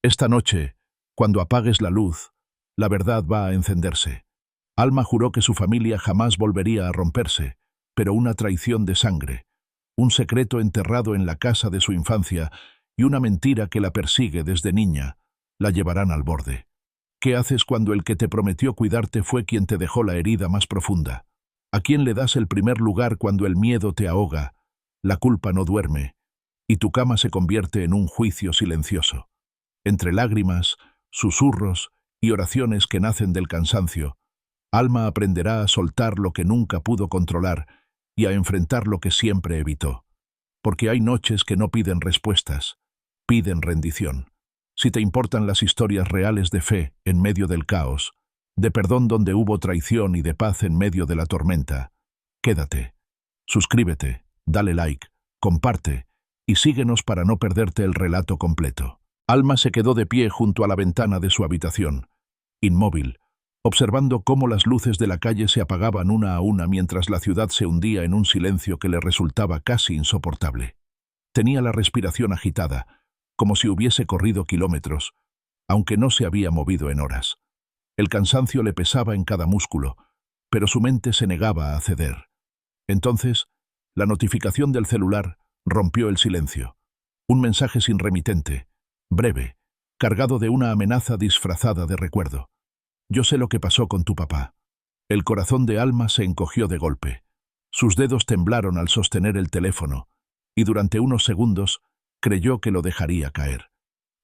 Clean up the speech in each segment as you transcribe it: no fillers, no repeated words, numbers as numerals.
Esta noche, cuando apagues la luz, la verdad va a encenderse. Alma juró que su familia jamás volvería a romperse, pero una traición de sangre, un secreto enterrado en la casa de su infancia y una mentira que la persigue desde niña, la llevarán al borde. ¿Qué haces cuando el que te prometió cuidarte fue quien te dejó la herida más profunda? ¿A quién le das el primer lugar cuando el miedo te ahoga, la culpa no duerme, y tu cama se convierte en un juicio silencioso? Entre lágrimas, susurros y oraciones que nacen del cansancio, Alma aprenderá a soltar lo que nunca pudo controlar y a enfrentar lo que siempre evitó. Porque hay noches que no piden respuestas, piden rendición. Si te importan las historias reales de fe en medio del caos, de perdón donde hubo traición y de paz en medio de la tormenta, quédate. Suscríbete, dale like, comparte y síguenos para no perderte el relato completo. Alma se quedó de pie junto a la ventana de su habitación, inmóvil, observando cómo las luces de la calle se apagaban una a una mientras la ciudad se hundía en un silencio que le resultaba casi insoportable. Tenía la respiración agitada, como si hubiese corrido kilómetros, aunque no se había movido en horas. El cansancio le pesaba en cada músculo, pero su mente se negaba a ceder. Entonces, la notificación del celular rompió el silencio. Un mensaje sin remitente, breve, cargado de una amenaza disfrazada de recuerdo. Yo sé lo que pasó con tu papá. El corazón de Alma se encogió de golpe. Sus dedos temblaron al sostener el teléfono, y durante unos segundos creyó que lo dejaría caer.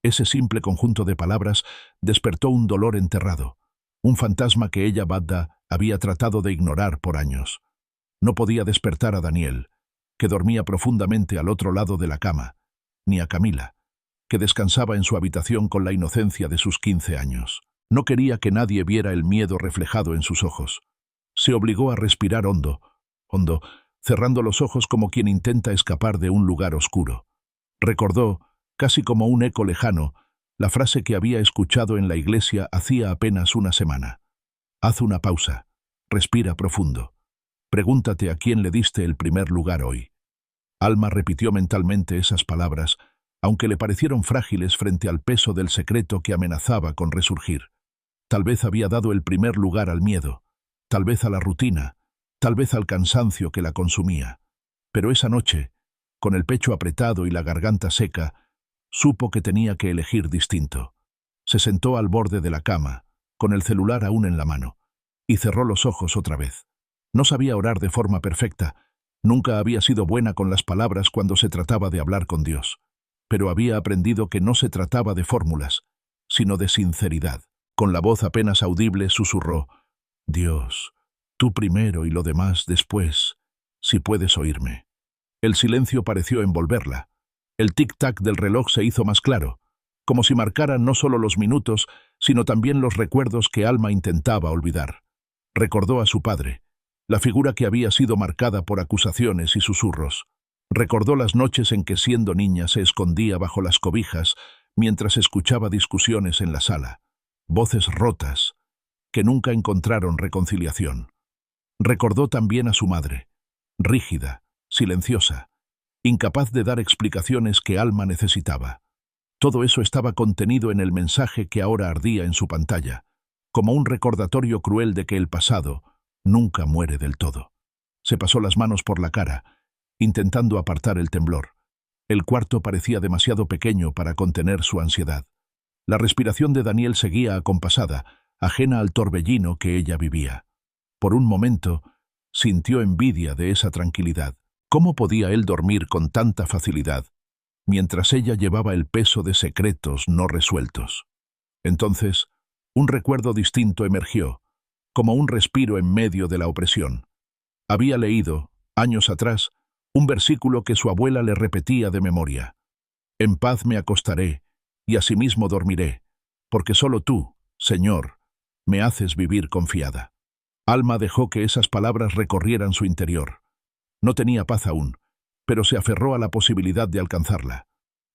Ese simple conjunto de palabras despertó un dolor enterrado, un fantasma que ella, Badda, había tratado de ignorar por años. No podía despertar a Daniel, que dormía profundamente al otro lado de la cama, ni a Camila, que descansaba en su habitación con la inocencia de sus 15 años. No quería que nadie viera el miedo reflejado en sus ojos. Se obligó a respirar hondo, cerrando los ojos como quien intenta escapar de un lugar oscuro. Recordó, casi como un eco lejano, la frase que había escuchado en la iglesia hacía apenas una semana. Haz una pausa, respira profundo. Pregúntate a quién le diste el primer lugar hoy. Alma repitió mentalmente esas palabras, aunque le parecieron frágiles frente al peso del secreto que amenazaba con resurgir. Tal vez había dado el primer lugar al miedo, tal vez a la rutina, tal vez al cansancio que la consumía. Pero esa noche, con el pecho apretado y la garganta seca, supo que tenía que elegir distinto. Se sentó al borde de la cama, con el celular aún en la mano, y cerró los ojos otra vez. No sabía orar de forma perfecta, nunca había sido buena con las palabras cuando se trataba de hablar con Dios, pero había aprendido que no se trataba de fórmulas, sino de sinceridad. Con la voz apenas audible susurró: Dios, tú primero y lo demás después, si puedes oírme. El silencio pareció envolverla. El tic-tac del reloj se hizo más claro, como si marcaran no solo los minutos, sino también los recuerdos que Alma intentaba olvidar. Recordó a su padre, la figura que había sido marcada por acusaciones y susurros. Recordó las noches en que siendo niña se escondía bajo las cobijas mientras escuchaba discusiones en la sala. Voces rotas, que nunca encontraron reconciliación. Recordó también a su madre, rígida, silenciosa, incapaz de dar explicaciones que Alma necesitaba. Todo eso estaba contenido en el mensaje que ahora ardía en su pantalla, como un recordatorio cruel de que el pasado nunca muere del todo. Se pasó las manos por la cara, intentando apartar el temblor. El cuarto parecía demasiado pequeño para contener su ansiedad. La respiración de Daniel seguía acompasada, ajena al torbellino que ella vivía. Por un momento, sintió envidia de esa tranquilidad. ¿Cómo podía él dormir con tanta facilidad, mientras ella llevaba el peso de secretos no resueltos? Entonces, un recuerdo distinto emergió, como un respiro en medio de la opresión. Había leído, años atrás, un versículo que su abuela le repetía de memoria: En paz me acostaré, y asimismo dormiré, porque solo tú, Señor, me haces vivir confiada. Alma dejó que esas palabras recorrieran su interior. No tenía paz aún, pero se aferró a la posibilidad de alcanzarla.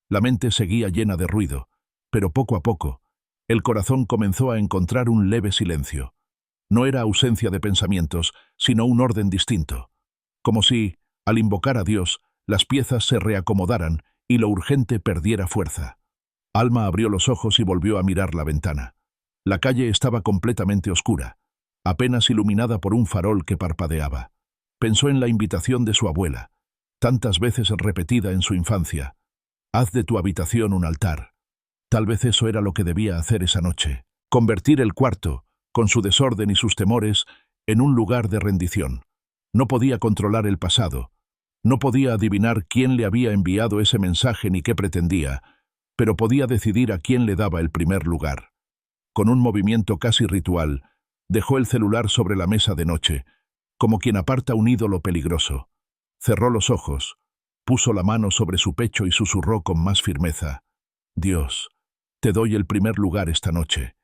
La mente seguía llena de ruido, pero poco a poco, el corazón comenzó a encontrar un leve silencio. No era ausencia de pensamientos, sino un orden distinto. Como si, al invocar a Dios, las piezas se reacomodaran y lo urgente perdiera fuerza. Alma abrió los ojos y volvió a mirar la ventana. La calle estaba completamente oscura, apenas iluminada por un farol que parpadeaba. Pensó en la invitación de su abuela, tantas veces repetida en su infancia. Haz de tu habitación un altar. Tal vez eso era lo que debía hacer esa noche. Convertir el cuarto, con su desorden y sus temores, en un lugar de rendición. No podía controlar el pasado. No podía adivinar quién le había enviado ese mensaje ni qué pretendía, pero podía decidir a quién le daba el primer lugar. Con un movimiento casi ritual, dejó el celular sobre la mesa de noche, como quien aparta un ídolo peligroso. Cerró los ojos, puso la mano sobre su pecho y susurró con más firmeza: Dios, te doy el primer lugar esta noche.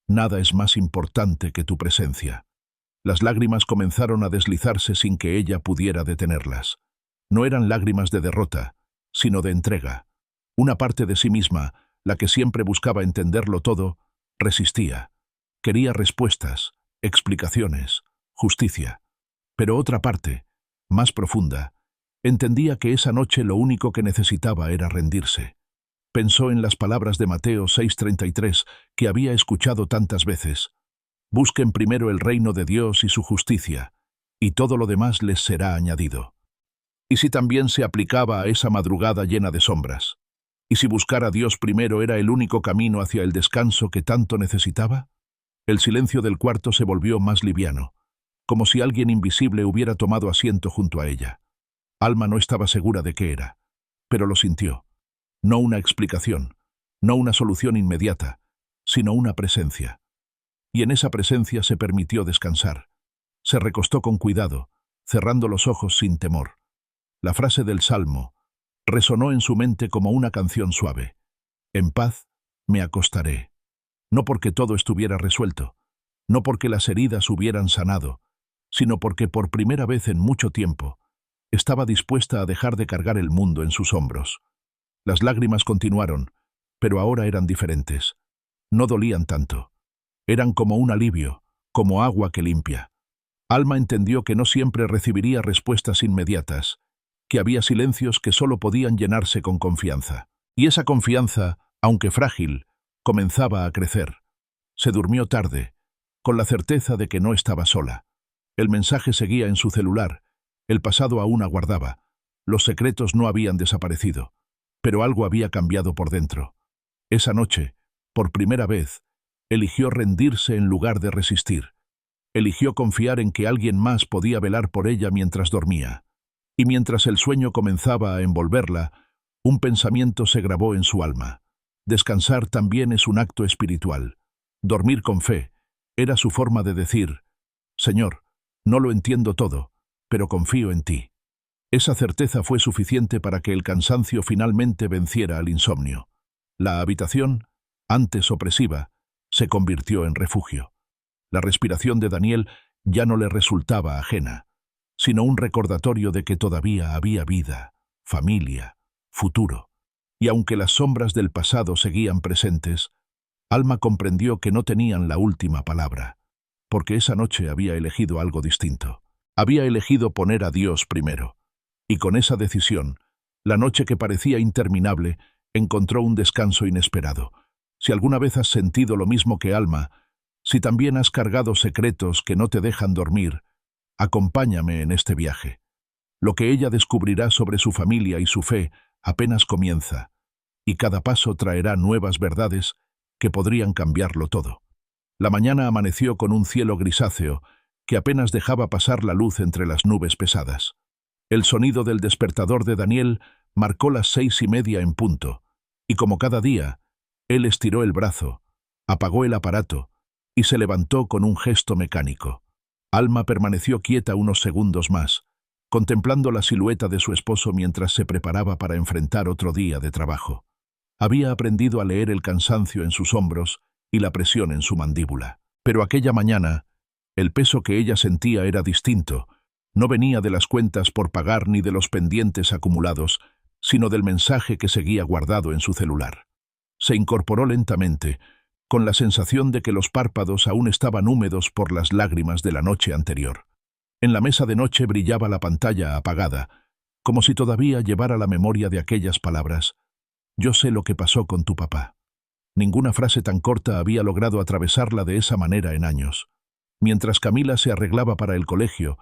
Nada es más importante que tu presencia. Las lágrimas comenzaron a deslizarse sin que ella pudiera detenerlas. No eran lágrimas de derrota, sino de entrega. Una parte de sí misma, la que siempre buscaba entenderlo todo, resistía. Quería respuestas, explicaciones, justicia. Pero otra parte, más profunda, entendía que esa noche lo único que necesitaba era rendirse. Pensó en las palabras de Mateo 6:33 que había escuchado tantas veces. Busquen primero el reino de Dios y su justicia, y todo lo demás les será añadido. ¿Y si también se aplicaba a esa madrugada llena de sombras? ¿Y si buscar a Dios primero era el único camino hacia el descanso que tanto necesitaba? El silencio del cuarto se volvió más liviano, como si alguien invisible hubiera tomado asiento junto a ella. Alma no estaba segura de qué era, pero lo sintió. No una explicación, no una solución inmediata, sino una presencia. Y en esa presencia se permitió descansar. Se recostó con cuidado, cerrando los ojos sin temor. La frase del Salmo resonó en su mente como una canción suave. En paz me acostaré. No porque todo estuviera resuelto, no porque las heridas hubieran sanado, sino porque por primera vez en mucho tiempo estaba dispuesta a dejar de cargar el mundo en sus hombros. Las lágrimas continuaron, pero ahora eran diferentes. No dolían tanto. Eran como un alivio, como agua que limpia. Alma entendió que no siempre recibiría respuestas inmediatas, que había silencios que solo podían llenarse con confianza. Y esa confianza, aunque frágil, comenzaba a crecer. Se durmió tarde, con la certeza de que no estaba sola. El mensaje seguía en su celular, el pasado aún aguardaba, los secretos no habían desaparecido, pero algo había cambiado por dentro. Esa noche, por primera vez, eligió rendirse en lugar de resistir. Eligió confiar en que alguien más podía velar por ella mientras dormía. Y mientras el sueño comenzaba a envolverla, un pensamiento se grabó en su alma. Descansar también es un acto espiritual. Dormir con fe era su forma de decir: Señor, no lo entiendo todo, pero confío en ti. Esa certeza fue suficiente para que el cansancio finalmente venciera al insomnio. La habitación, antes opresiva, se convirtió en refugio. La respiración de Daniel ya no le resultaba ajena, sino un recordatorio de que todavía había vida, familia, futuro. Y aunque las sombras del pasado seguían presentes, Alma comprendió que no tenían la última palabra, porque esa noche había elegido algo distinto. Había elegido poner a Dios primero. Y con esa decisión, la noche que parecía interminable encontró un descanso inesperado. Si alguna vez has sentido lo mismo que Alma, si también has cargado secretos que no te dejan dormir, acompáñame en este viaje. Lo que ella descubrirá sobre su familia y su fe apenas comienza, y cada paso traerá nuevas verdades que podrían cambiarlo todo. La mañana amaneció con un cielo grisáceo que apenas dejaba pasar la luz entre las nubes pesadas. El sonido del despertador de Daniel marcó las 6:30 en punto, y como cada día, él estiró el brazo, apagó el aparato y se levantó con un gesto mecánico. Alma permaneció quieta unos segundos más, contemplando la silueta de su esposo mientras se preparaba para enfrentar otro día de trabajo. Había aprendido a leer el cansancio en sus hombros y la presión en su mandíbula. Pero aquella mañana, el peso que ella sentía era distinto. No venía de las cuentas por pagar ni de los pendientes acumulados, sino del mensaje que seguía guardado en su celular. Se incorporó lentamente, con la sensación de que los párpados aún estaban húmedos por las lágrimas de la noche anterior. En la mesa de noche brillaba la pantalla apagada, como si todavía llevara la memoria de aquellas palabras: Yo sé lo que pasó con tu papá. Ninguna frase tan corta había logrado atravesarla de esa manera en años. Mientras Camila se arreglaba para el colegio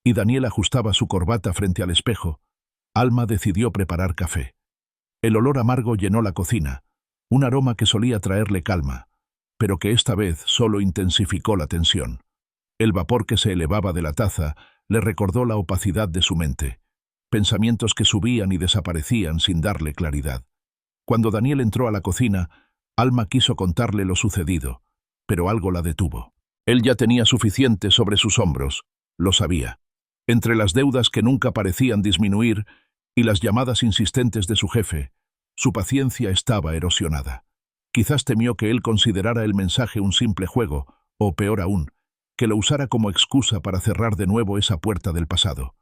y Daniel ajustaba su corbata frente al espejo, Alma decidió preparar café. El olor amargo llenó la cocina, un aroma que solía traerle calma, pero que esta vez solo intensificó la tensión. El vapor que se elevaba de la taza le recordó la opacidad de su mente, pensamientos que subían y desaparecían sin darle claridad. Cuando Daniel entró a la cocina, Alma quiso contarle lo sucedido, pero algo la detuvo. Él ya tenía suficiente sobre sus hombros, lo sabía. Entre las deudas que nunca parecían disminuir y las llamadas insistentes de su jefe, su paciencia estaba erosionada. Quizás temió que él considerara el mensaje un simple juego, o peor aún, que lo usara como excusa para cerrar de nuevo esa puerta del pasado.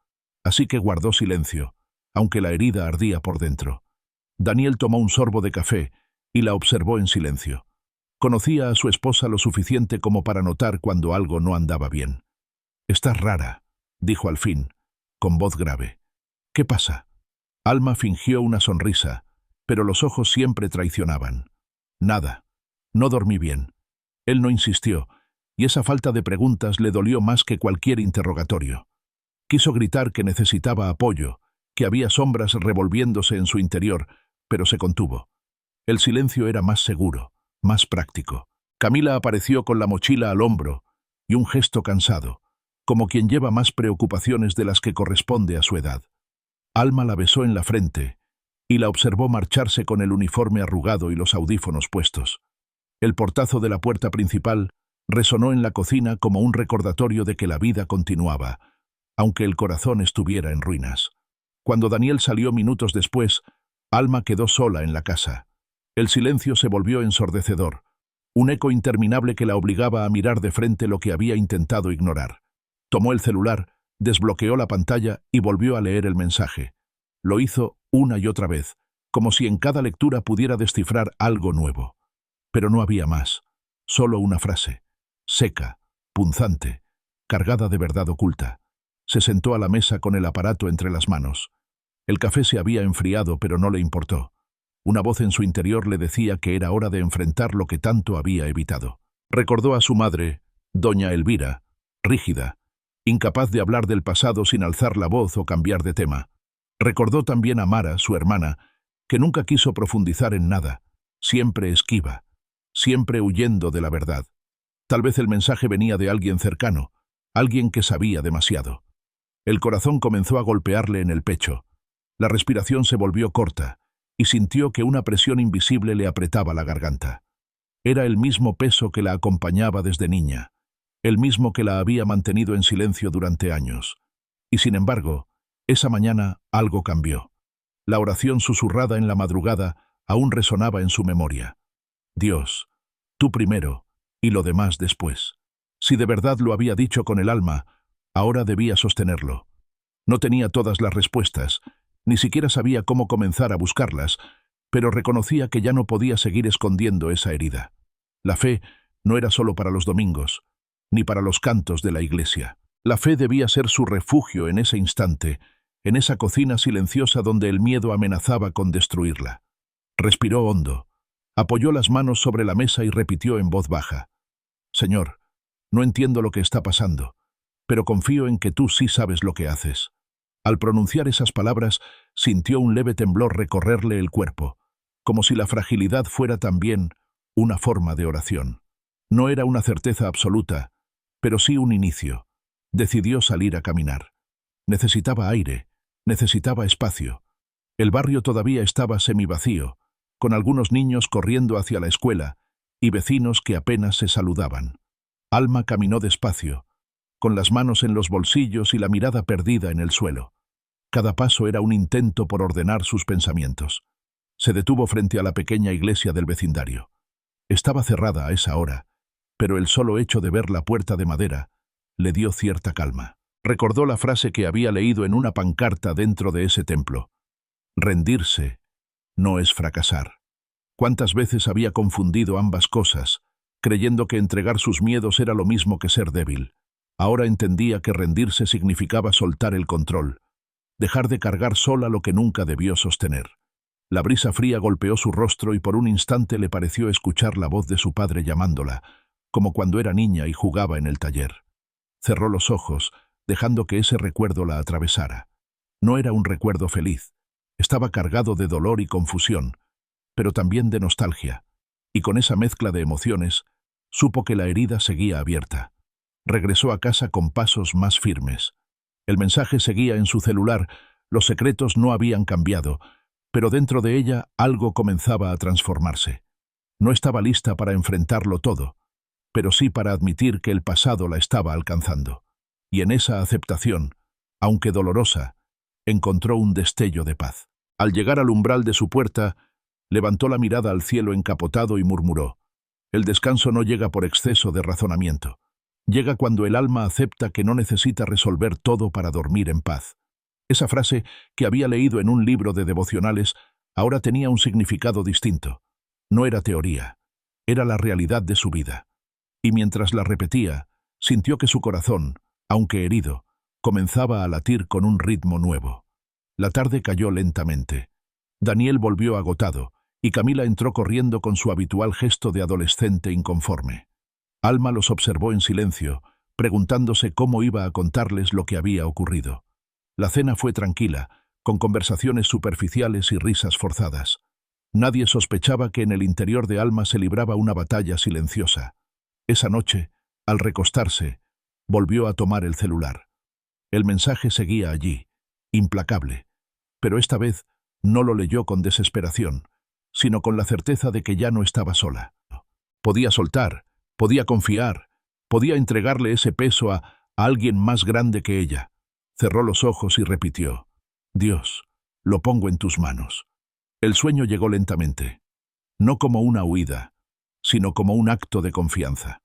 Así que guardó silencio, aunque la herida ardía por dentro. Daniel tomó un sorbo de café y la observó en silencio. Conocía a su esposa lo suficiente como para notar cuando algo no andaba bien. «Estás rara», dijo al fin, con voz grave. «¿Qué pasa?» Alma fingió una sonrisa, pero los ojos siempre traicionaban. «Nada. No dormí bien». Él no insistió, y esa falta de preguntas le dolió más que cualquier interrogatorio. Quiso gritar que necesitaba apoyo, que había sombras revolviéndose en su interior, pero se contuvo. El silencio era más seguro, más práctico. Camila apareció con la mochila al hombro y un gesto cansado, como quien lleva más preocupaciones de las que corresponde a su edad. Alma la besó en la frente y la observó marcharse con el uniforme arrugado y los audífonos puestos. El portazo de la puerta principal resonó en la cocina como un recordatorio de que la vida continuaba, aunque el corazón estuviera en ruinas. Cuando Daniel salió minutos después, Alma quedó sola en la casa. El silencio se volvió ensordecedor, un eco interminable que la obligaba a mirar de frente lo que había intentado ignorar. Tomó el celular, desbloqueó la pantalla y volvió a leer el mensaje. Lo hizo una y otra vez, como si en cada lectura pudiera descifrar algo nuevo. Pero no había más, solo una frase, seca, punzante, cargada de verdad oculta. Se sentó a la mesa con el aparato entre las manos. El café se había enfriado, pero no le importó. Una voz en su interior le decía que era hora de enfrentar lo que tanto había evitado. Recordó a su madre, doña Elvira, rígida, incapaz de hablar del pasado sin alzar la voz o cambiar de tema. Recordó también a Mara, su hermana, que nunca quiso profundizar en nada, siempre esquiva, siempre huyendo de la verdad. Tal vez el mensaje venía de alguien cercano, alguien que sabía demasiado. El corazón comenzó a golpearle en el pecho. La respiración se volvió corta y sintió que una presión invisible le apretaba la garganta. Era el mismo peso que la acompañaba desde niña, el mismo que la había mantenido en silencio durante años. Y sin embargo, esa mañana algo cambió. La oración susurrada en la madrugada aún resonaba en su memoria. Dios, tú primero y lo demás después. Si de verdad lo había dicho con el alma, ahora debía sostenerlo. No tenía todas las respuestas, ni siquiera sabía cómo comenzar a buscarlas, pero reconocía que ya no podía seguir escondiendo esa herida. La fe no era solo para los domingos, ni para los cantos de la iglesia. La fe debía ser su refugio en ese instante, en esa cocina silenciosa donde el miedo amenazaba con destruirla. Respiró hondo, apoyó las manos sobre la mesa y repitió en voz baja: «Señor, no entiendo lo que está pasando, pero confío en que tú sí sabes lo que haces». Al pronunciar esas palabras, sintió un leve temblor recorrerle el cuerpo, como si la fragilidad fuera también una forma de oración. No era una certeza absoluta, pero sí un inicio. Decidió salir a caminar. Necesitaba aire, necesitaba espacio. El barrio todavía estaba semivacío, con algunos niños corriendo hacia la escuela y vecinos que apenas se saludaban. Alma caminó despacio, con las manos en los bolsillos y la mirada perdida en el suelo. Cada paso era un intento por ordenar sus pensamientos. Se detuvo frente a la pequeña iglesia del vecindario. Estaba cerrada a esa hora, pero el solo hecho de ver la puerta de madera le dio cierta calma. Recordó la frase que había leído en una pancarta dentro de ese templo: rendirse no es fracasar. ¿Cuántas veces había confundido ambas cosas, creyendo que entregar sus miedos era lo mismo que ser débil? Ahora entendía que rendirse significaba soltar el control, dejar de cargar sola lo que nunca debió sostener. La brisa fría golpeó su rostro y por un instante le pareció escuchar la voz de su padre llamándola, como cuando era niña y jugaba en el taller. Cerró los ojos, dejando que ese recuerdo la atravesara. No era un recuerdo feliz. Estaba cargado de dolor y confusión, pero también de nostalgia. Y con esa mezcla de emociones, supo que la herida seguía abierta. Regresó a casa con pasos más firmes. El mensaje seguía en su celular, los secretos no habían cambiado, pero dentro de ella algo comenzaba a transformarse. No estaba lista para enfrentarlo todo, pero sí para admitir que el pasado la estaba alcanzando. Y en esa aceptación, aunque dolorosa, encontró un destello de paz. Al llegar al umbral de su puerta, levantó la mirada al cielo encapotado y murmuró: «El descanso no llega por exceso de razonamiento. Llega cuando el alma acepta que no necesita resolver todo para dormir en paz». Esa frase, que había leído en un libro de devocionales, ahora tenía un significado distinto. No era teoría, era la realidad de su vida. Y mientras la repetía, sintió que su corazón, aunque herido, comenzaba a latir con un ritmo nuevo. La tarde cayó lentamente. Daniel volvió agotado, y Camila entró corriendo con su habitual gesto de adolescente inconforme. Alma los observó en silencio, preguntándose cómo iba a contarles lo que había ocurrido. La cena fue tranquila, con conversaciones superficiales y risas forzadas. Nadie sospechaba que en el interior de Alma se libraba una batalla silenciosa. Esa noche, al recostarse, volvió a tomar el celular. El mensaje seguía allí, implacable, pero esta vez no lo leyó con desesperación, sino con la certeza de que ya no estaba sola. Podía soltar, podía confiar, podía entregarle ese peso a alguien más grande que ella. Cerró los ojos y repitió: «Dios, lo pongo en tus manos». El sueño llegó lentamente, no como una huida, sino como un acto de confianza.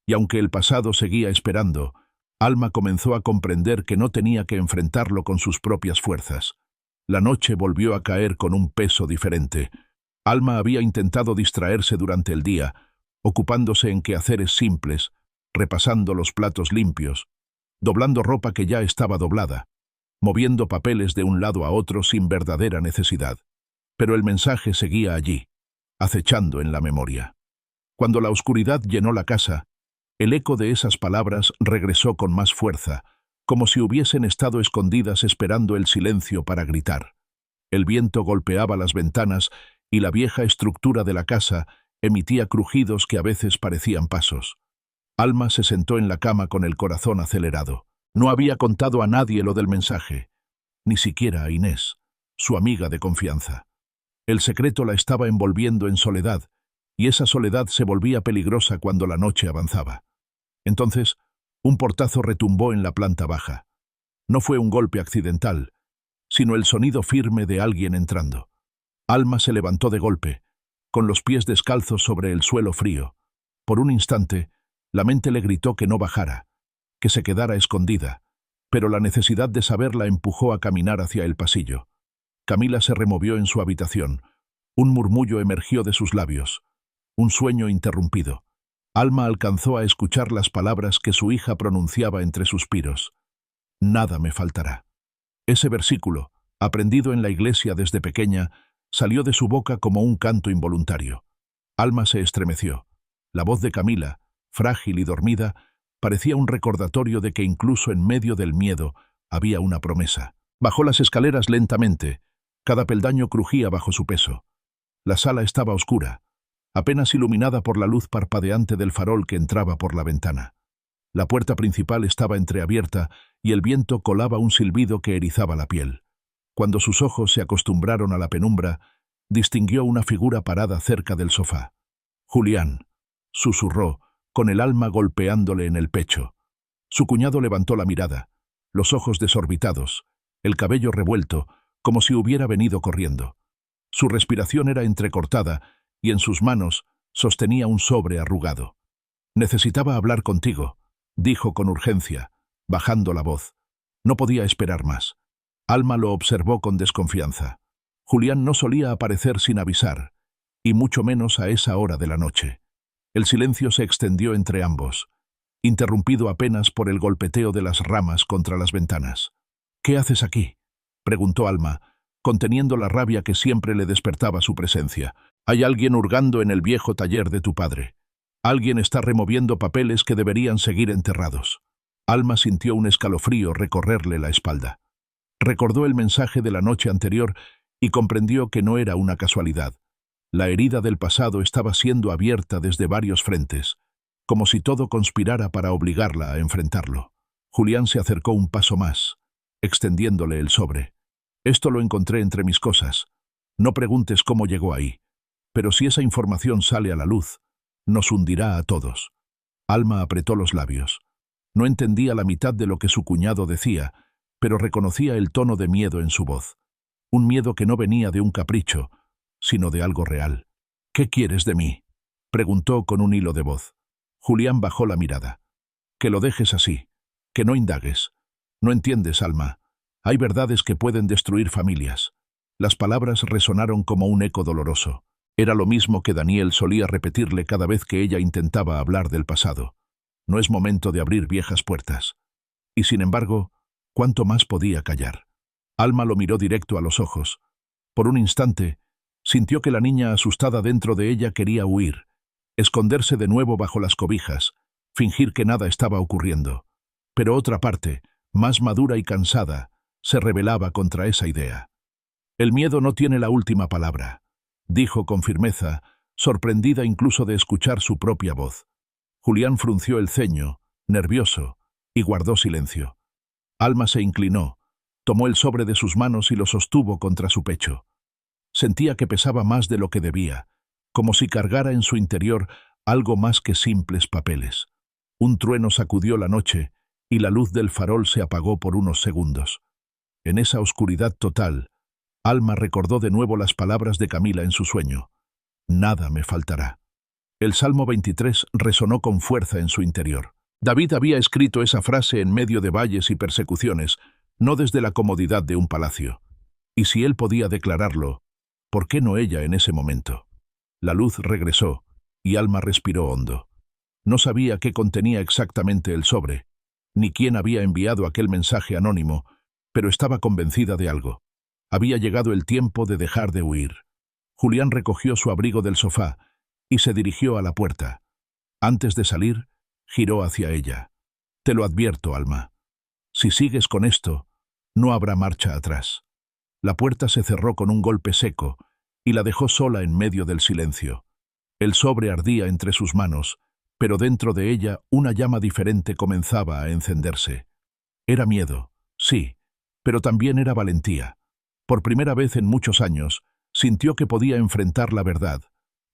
Y aunque el pasado seguía esperando, Alma comenzó a comprender que no tenía que enfrentarlo con sus propias fuerzas. La noche volvió a caer con un peso diferente. Alma había intentado distraerse durante el día, ocupándose en quehaceres simples, repasando los platos limpios, doblando ropa que ya estaba doblada, moviendo papeles de un lado a otro sin verdadera necesidad. Pero el mensaje seguía allí, acechando en la memoria. Cuando la oscuridad llenó la casa, el eco de esas palabras regresó con más fuerza, como si hubiesen estado escondidas esperando el silencio para gritar. El viento golpeaba las ventanas y la vieja estructura de la casa emitía crujidos que a veces parecían pasos. Alma se sentó en la cama con el corazón acelerado. No había contado a nadie lo del mensaje, ni siquiera a Inés, su amiga de confianza. El secreto la estaba envolviendo en soledad, y esa soledad se volvía peligrosa cuando la noche avanzaba. Entonces, un portazo retumbó en la planta baja. No fue un golpe accidental, sino el sonido firme de alguien entrando. Alma se levantó de golpe, con los pies descalzos sobre el suelo frío. Por un instante, la mente le gritó que no bajara, que se quedara escondida, pero la necesidad de saber la empujó a caminar hacia el pasillo. Camila se removió en su habitación. Un murmullo emergió de sus labios. Un sueño interrumpido. Alma alcanzó a escuchar las palabras que su hija pronunciaba entre suspiros. «Nada me faltará». Ese versículo, aprendido en la iglesia desde pequeña, salió de su boca como un canto involuntario. Alma se estremeció. La voz de Camila, frágil y dormida, parecía un recordatorio de que incluso en medio del miedo había una promesa. Bajó las escaleras lentamente. Cada peldaño crujía bajo su peso. La sala estaba oscura, apenas iluminada por la luz parpadeante del farol que entraba por la ventana. La puerta principal estaba entreabierta y el viento colaba un silbido que erizaba la piel. Cuando sus ojos se acostumbraron a la penumbra, distinguió una figura parada cerca del sofá. «Julián», susurró, con el alma golpeándole en el pecho. Su cuñado levantó la mirada, los ojos desorbitados, el cabello revuelto, como si hubiera venido corriendo. Su respiración era entrecortada y en sus manos sostenía un sobre arrugado. «Necesitaba hablar contigo», dijo con urgencia, bajando la voz. No podía esperar más. Alma lo observó con desconfianza. Julián no solía aparecer sin avisar, y mucho menos a esa hora de la noche. El silencio se extendió entre ambos, interrumpido apenas por el golpeteo de las ramas contra las ventanas. «¿Qué haces aquí?», preguntó Alma, conteniendo la rabia que siempre le despertaba su presencia. Hay alguien hurgando en el viejo taller de tu padre. Alguien está removiendo papeles que deberían seguir enterrados. Alma sintió un escalofrío recorrerle la espalda. Recordó el mensaje de la noche anterior y comprendió que no era una casualidad. La herida del pasado estaba siendo abierta desde varios frentes, como si todo conspirara para obligarla a enfrentarlo. Julián se acercó un paso más, extendiéndole el sobre. Esto lo encontré entre mis cosas. No preguntes cómo llegó ahí. Pero si esa información sale a la luz, nos hundirá a todos. Alma apretó los labios. No entendía la mitad de lo que su cuñado decía, pero reconocía el tono de miedo en su voz. Un miedo que no venía de un capricho, sino de algo real. «¿Qué quieres de mí?», preguntó con un hilo de voz. Julián bajó la mirada. «Que lo dejes así, que no indagues. No entiendes, Alma. Hay verdades que pueden destruir familias». Las palabras resonaron como un eco doloroso. Era lo mismo que Daniel solía repetirle cada vez que ella intentaba hablar del pasado. No es momento de abrir viejas puertas. Y sin embargo, ¿cuánto más podía callar? Alma lo miró directo a los ojos. Por un instante, sintió que la niña asustada dentro de ella quería huir, esconderse de nuevo bajo las cobijas, fingir que nada estaba ocurriendo. Pero otra parte, más madura y cansada, se rebelaba contra esa idea. «El miedo no tiene la última palabra», dijo con firmeza, sorprendida incluso de escuchar su propia voz. Julián frunció el ceño, nervioso, y guardó silencio. Alma se inclinó, tomó el sobre de sus manos y lo sostuvo contra su pecho. Sentía que pesaba más de lo que debía, como si cargara en su interior algo más que simples papeles. Un trueno sacudió la noche y la luz del farol se apagó por unos segundos. En esa oscuridad total, Alma recordó de nuevo las palabras de Camila en su sueño. «Nada me faltará». El Salmo 23 resonó con fuerza en su interior. David había escrito esa frase en medio de valles y persecuciones, no desde la comodidad de un palacio. Y si él podía declararlo, ¿por qué no ella en ese momento? La luz regresó, y Alma respiró hondo. No sabía qué contenía exactamente el sobre, ni quién había enviado aquel mensaje anónimo, pero estaba convencida de algo. Había llegado el tiempo de dejar de huir. Julián recogió su abrigo del sofá y se dirigió a la puerta. Antes de salir, giró hacia ella. «Te lo advierto, Alma. Si sigues con esto, no habrá marcha atrás». La puerta se cerró con un golpe seco y la dejó sola en medio del silencio. El sobre ardía entre sus manos, pero dentro de ella una llama diferente comenzaba a encenderse. Era miedo, sí, pero también era valentía. Por primera vez en muchos años, sintió que podía enfrentar la verdad,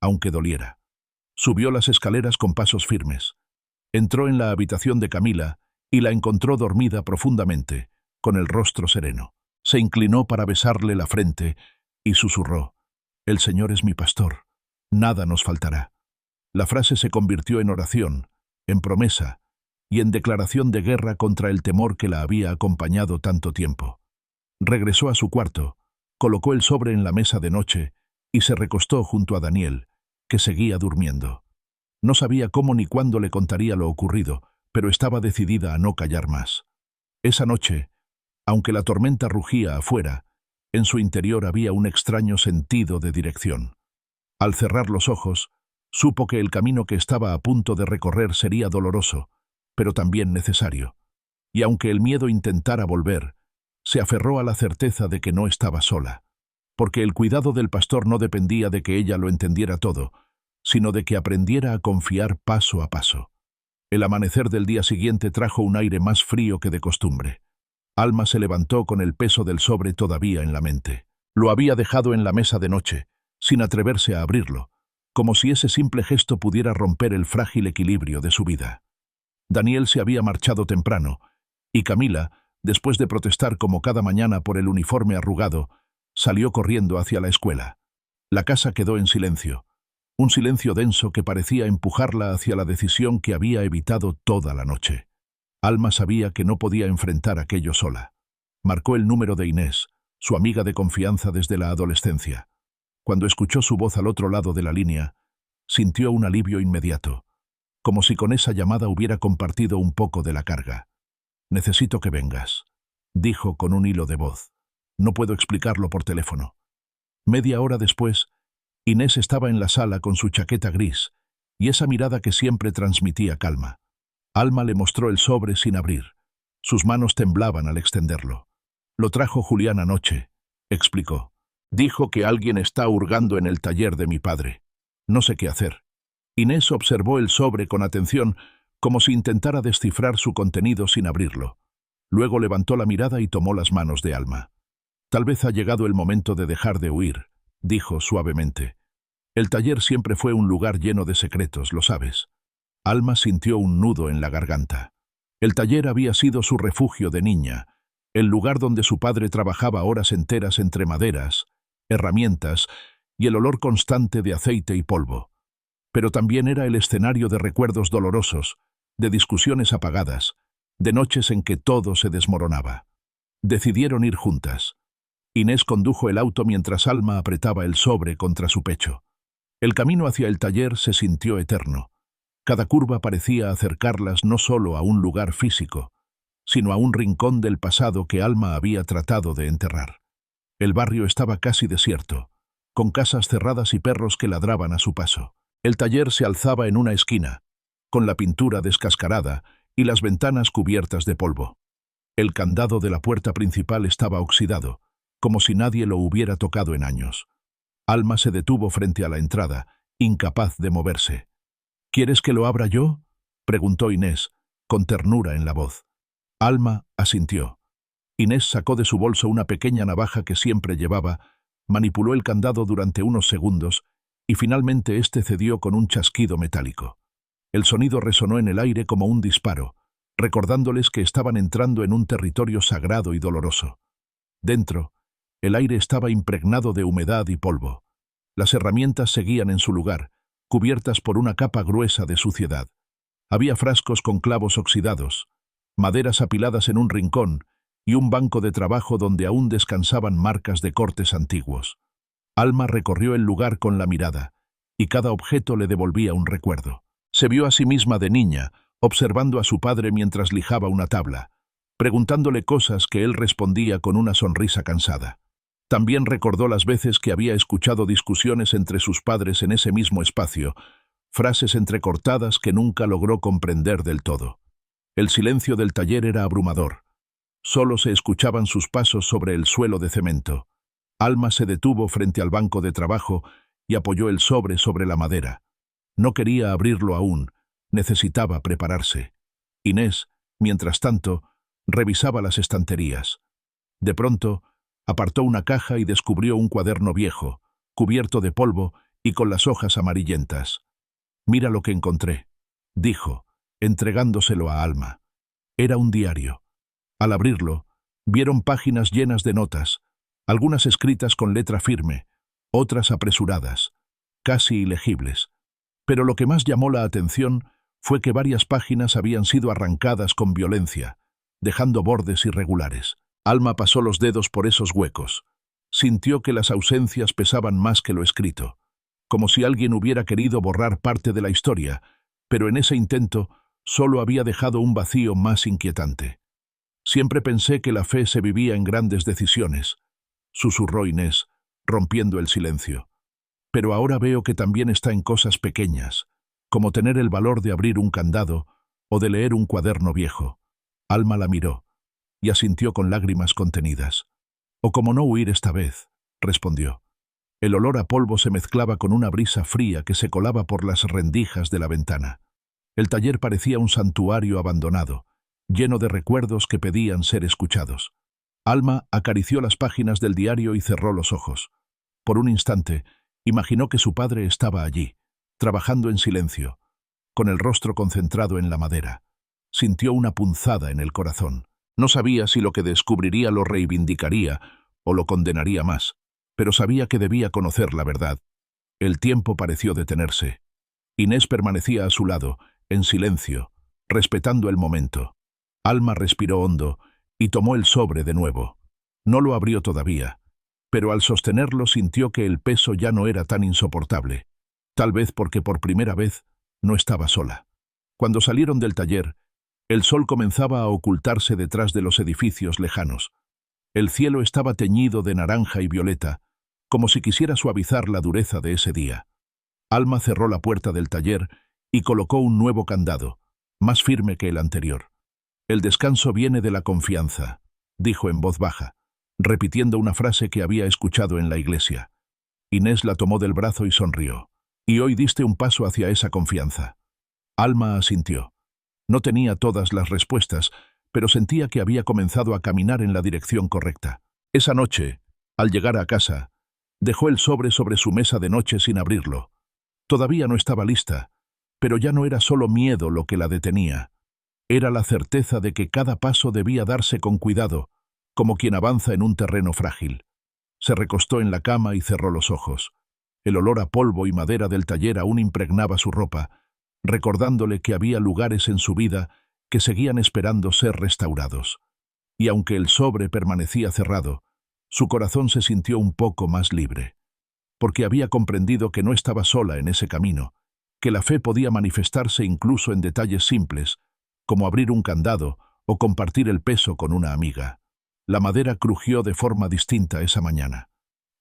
aunque doliera. Subió las escaleras con pasos firmes. Entró en la habitación de Camila y la encontró dormida profundamente, con el rostro sereno. Se inclinó para besarle la frente y susurró: «El Señor es mi pastor, nada nos faltará». La frase se convirtió en oración, en promesa y en declaración de guerra contra el temor que la había acompañado tanto tiempo. Regresó a su cuarto, colocó el sobre en la mesa de noche y se recostó junto a Daniel, que seguía durmiendo. No sabía cómo ni cuándo le contaría lo ocurrido, pero estaba decidida a no callar más. Esa noche, aunque la tormenta rugía afuera, en su interior había un extraño sentido de dirección. Al cerrar los ojos, supo que el camino que estaba a punto de recorrer sería doloroso, pero también necesario. Y aunque el miedo intentara volver, se aferró a la certeza de que no estaba sola, porque el cuidado del pastor no dependía de que ella lo entendiera todo, sino de que aprendiera a confiar paso a paso. El amanecer del día siguiente trajo un aire más frío que de costumbre. Alma se levantó con el peso del sobre todavía en la mente. Lo había dejado en la mesa de noche, sin atreverse a abrirlo, como si ese simple gesto pudiera romper el frágil equilibrio de su vida. Daniel se había marchado temprano, y Camila, después de protestar como cada mañana por el uniforme arrugado, salió corriendo hacia la escuela. La casa quedó en silencio, un silencio denso que parecía empujarla hacia la decisión que había evitado toda la noche. Alma sabía que no podía enfrentar aquello sola. Marcó el número de Inés, su amiga de confianza desde la adolescencia. Cuando escuchó su voz al otro lado de la línea, sintió un alivio inmediato, como si con esa llamada hubiera compartido un poco de la carga. «Necesito que vengas», dijo con un hilo de voz. No puedo explicarlo por teléfono. Media hora después, Inés estaba en la sala con su chaqueta gris y esa mirada que siempre transmitía calma. Alma le mostró el sobre sin abrir. Sus manos temblaban al extenderlo. Lo trajo Julián anoche, explicó. Dijo que alguien está hurgando en el taller de mi padre. No sé qué hacer. Inés observó el sobre con atención, como si intentara descifrar su contenido sin abrirlo. Luego levantó la mirada y tomó las manos de Alma. Tal vez ha llegado el momento de dejar de huir, dijo suavemente. El taller siempre fue un lugar lleno de secretos, lo sabes. Alma sintió un nudo en la garganta. El taller había sido su refugio de niña, el lugar donde su padre trabajaba horas enteras entre maderas, herramientas y el olor constante de aceite y polvo. Pero también era el escenario de recuerdos dolorosos, de discusiones apagadas, de noches en que todo se desmoronaba. Decidieron ir juntas. Inés condujo el auto mientras Alma apretaba el sobre contra su pecho. El camino hacia el taller se sintió eterno. Cada curva parecía acercarlas no solo a un lugar físico, sino a un rincón del pasado que Alma había tratado de enterrar. El barrio estaba casi desierto, con casas cerradas y perros que ladraban a su paso. El taller se alzaba en una esquina, con la pintura descascarada y las ventanas cubiertas de polvo. El candado de la puerta principal estaba oxidado, como si nadie lo hubiera tocado en años. Alma se detuvo frente a la entrada, incapaz de moverse. ¿Quieres que lo abra yo?, preguntó Inés, con ternura en la voz. Alma asintió. Inés sacó de su bolso una pequeña navaja que siempre llevaba, manipuló el candado durante unos segundos y finalmente éste cedió con un chasquido metálico. El sonido resonó en el aire como un disparo, recordándoles que estaban entrando en un territorio sagrado y doloroso. Dentro, el aire estaba impregnado de humedad y polvo. Las herramientas seguían en su lugar, cubiertas por una capa gruesa de suciedad. Había frascos con clavos oxidados, maderas apiladas en un rincón y un banco de trabajo donde aún descansaban marcas de cortes antiguos. Alma recorrió el lugar con la mirada, y cada objeto le devolvía un recuerdo. Se vio a sí misma de niña, observando a su padre mientras lijaba una tabla, preguntándole cosas que él respondía con una sonrisa cansada. También recordó las veces que había escuchado discusiones entre sus padres en ese mismo espacio, frases entrecortadas que nunca logró comprender del todo. El silencio del taller era abrumador. Solo se escuchaban sus pasos sobre el suelo de cemento. Alma se detuvo frente al banco de trabajo y apoyó el sobre la madera. No quería abrirlo aún, necesitaba prepararse. Inés, mientras tanto, revisaba las estanterías. De pronto, apartó una caja y descubrió un cuaderno viejo, cubierto de polvo y con las hojas amarillentas. «Mira lo que encontré», dijo, entregándoselo a Alma. Era un diario. Al abrirlo, vieron páginas llenas de notas, algunas escritas con letra firme, otras apresuradas, casi ilegibles. Pero lo que más llamó la atención fue que varias páginas habían sido arrancadas con violencia, dejando bordes irregulares. Alma pasó los dedos por esos huecos. Sintió que las ausencias pesaban más que lo escrito, como si alguien hubiera querido borrar parte de la historia, pero en ese intento solo había dejado un vacío más inquietante. Siempre pensé que la fe se vivía en grandes decisiones, susurró Inés, rompiendo el silencio. Pero ahora veo que también está en cosas pequeñas, como tener el valor de abrir un candado o de leer un cuaderno viejo. Alma la miró y asintió con lágrimas contenidas. «O como no huir esta vez», respondió. El olor a polvo se mezclaba con una brisa fría que se colaba por las rendijas de la ventana. El taller parecía un santuario abandonado, lleno de recuerdos que pedían ser escuchados. Alma acarició las páginas del diario y cerró los ojos. Por un instante, imaginó que su padre estaba allí, trabajando en silencio, con el rostro concentrado en la madera. Sintió una punzada en el corazón. No sabía si lo que descubriría lo reivindicaría o lo condenaría más, pero sabía que debía conocer la verdad. El tiempo pareció detenerse. Inés permanecía a su lado, en silencio, respetando el momento. Alma respiró hondo y tomó el sobre de nuevo. No lo abrió todavía, pero al sostenerlo sintió que el peso ya no era tan insoportable, tal vez porque por primera vez no estaba sola. Cuando salieron del taller, el sol comenzaba a ocultarse detrás de los edificios lejanos. El cielo estaba teñido de naranja y violeta, como si quisiera suavizar la dureza de ese día. Alma cerró la puerta del taller y colocó un nuevo candado, más firme que el anterior. «El descanso viene de la confianza», dijo en voz baja, repitiendo una frase que había escuchado en la iglesia. Inés la tomó del brazo y sonrió. «Y hoy diste un paso hacia esa confianza». Alma asintió. No tenía todas las respuestas, pero sentía que había comenzado a caminar en la dirección correcta. Esa noche, al llegar a casa, dejó el sobre su mesa de noche sin abrirlo. Todavía no estaba lista, pero ya no era solo miedo lo que la detenía. Era la certeza de que cada paso debía darse con cuidado, como quien avanza en un terreno frágil. Se recostó en la cama y cerró los ojos. El olor a polvo y madera del taller aún impregnaba su ropa, recordándole que había lugares en su vida que seguían esperando ser restaurados. Y aunque el sobre permanecía cerrado, su corazón se sintió un poco más libre, porque había comprendido que no estaba sola en ese camino, que la fe podía manifestarse incluso en detalles simples, como abrir un candado o compartir el peso con una amiga. La madera crujió de forma distinta esa mañana.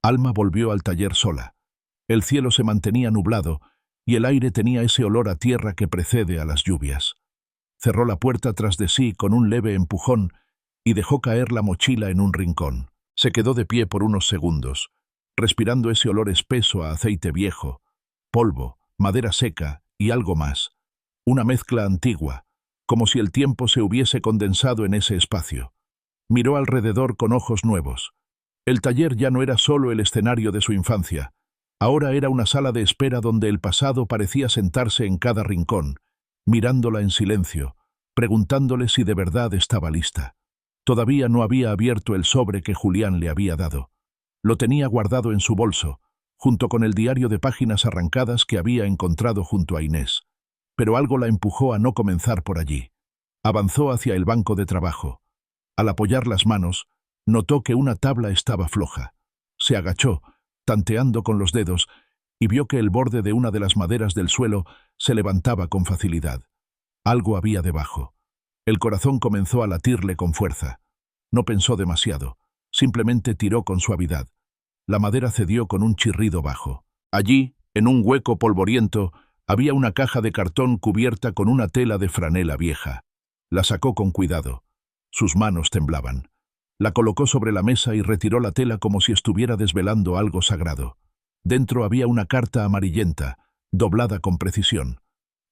Alma volvió al taller sola. El cielo se mantenía nublado y el aire tenía ese olor a tierra que precede a las lluvias. Cerró la puerta tras de sí con un leve empujón y dejó caer la mochila en un rincón. Se quedó de pie por unos segundos, respirando ese olor espeso a aceite viejo, polvo, madera seca y algo más. Una mezcla antigua, como si el tiempo se hubiese condensado en ese espacio. Miró alrededor con ojos nuevos. El taller ya no era solo el escenario de su infancia. Ahora era una sala de espera donde el pasado parecía sentarse en cada rincón, mirándola en silencio, preguntándole si de verdad estaba lista. Todavía no había abierto el sobre que Julián le había dado. Lo tenía guardado en su bolso, junto con el diario de páginas arrancadas que había encontrado junto a Inés. Pero algo la empujó a no comenzar por allí. Avanzó hacia el banco de trabajo. Al apoyar las manos, notó que una tabla estaba floja. Se agachó, tanteando con los dedos, y vio que el borde de una de las maderas del suelo se levantaba con facilidad. Algo había debajo. El corazón comenzó a latirle con fuerza. No pensó demasiado, simplemente tiró con suavidad. La madera cedió con un chirrido bajo. Allí, en un hueco polvoriento, había una caja de cartón cubierta con una tela de franela vieja. La sacó con cuidado. Sus manos temblaban. La colocó sobre la mesa y retiró la tela como si estuviera desvelando algo sagrado. Dentro había una carta amarillenta, doblada con precisión.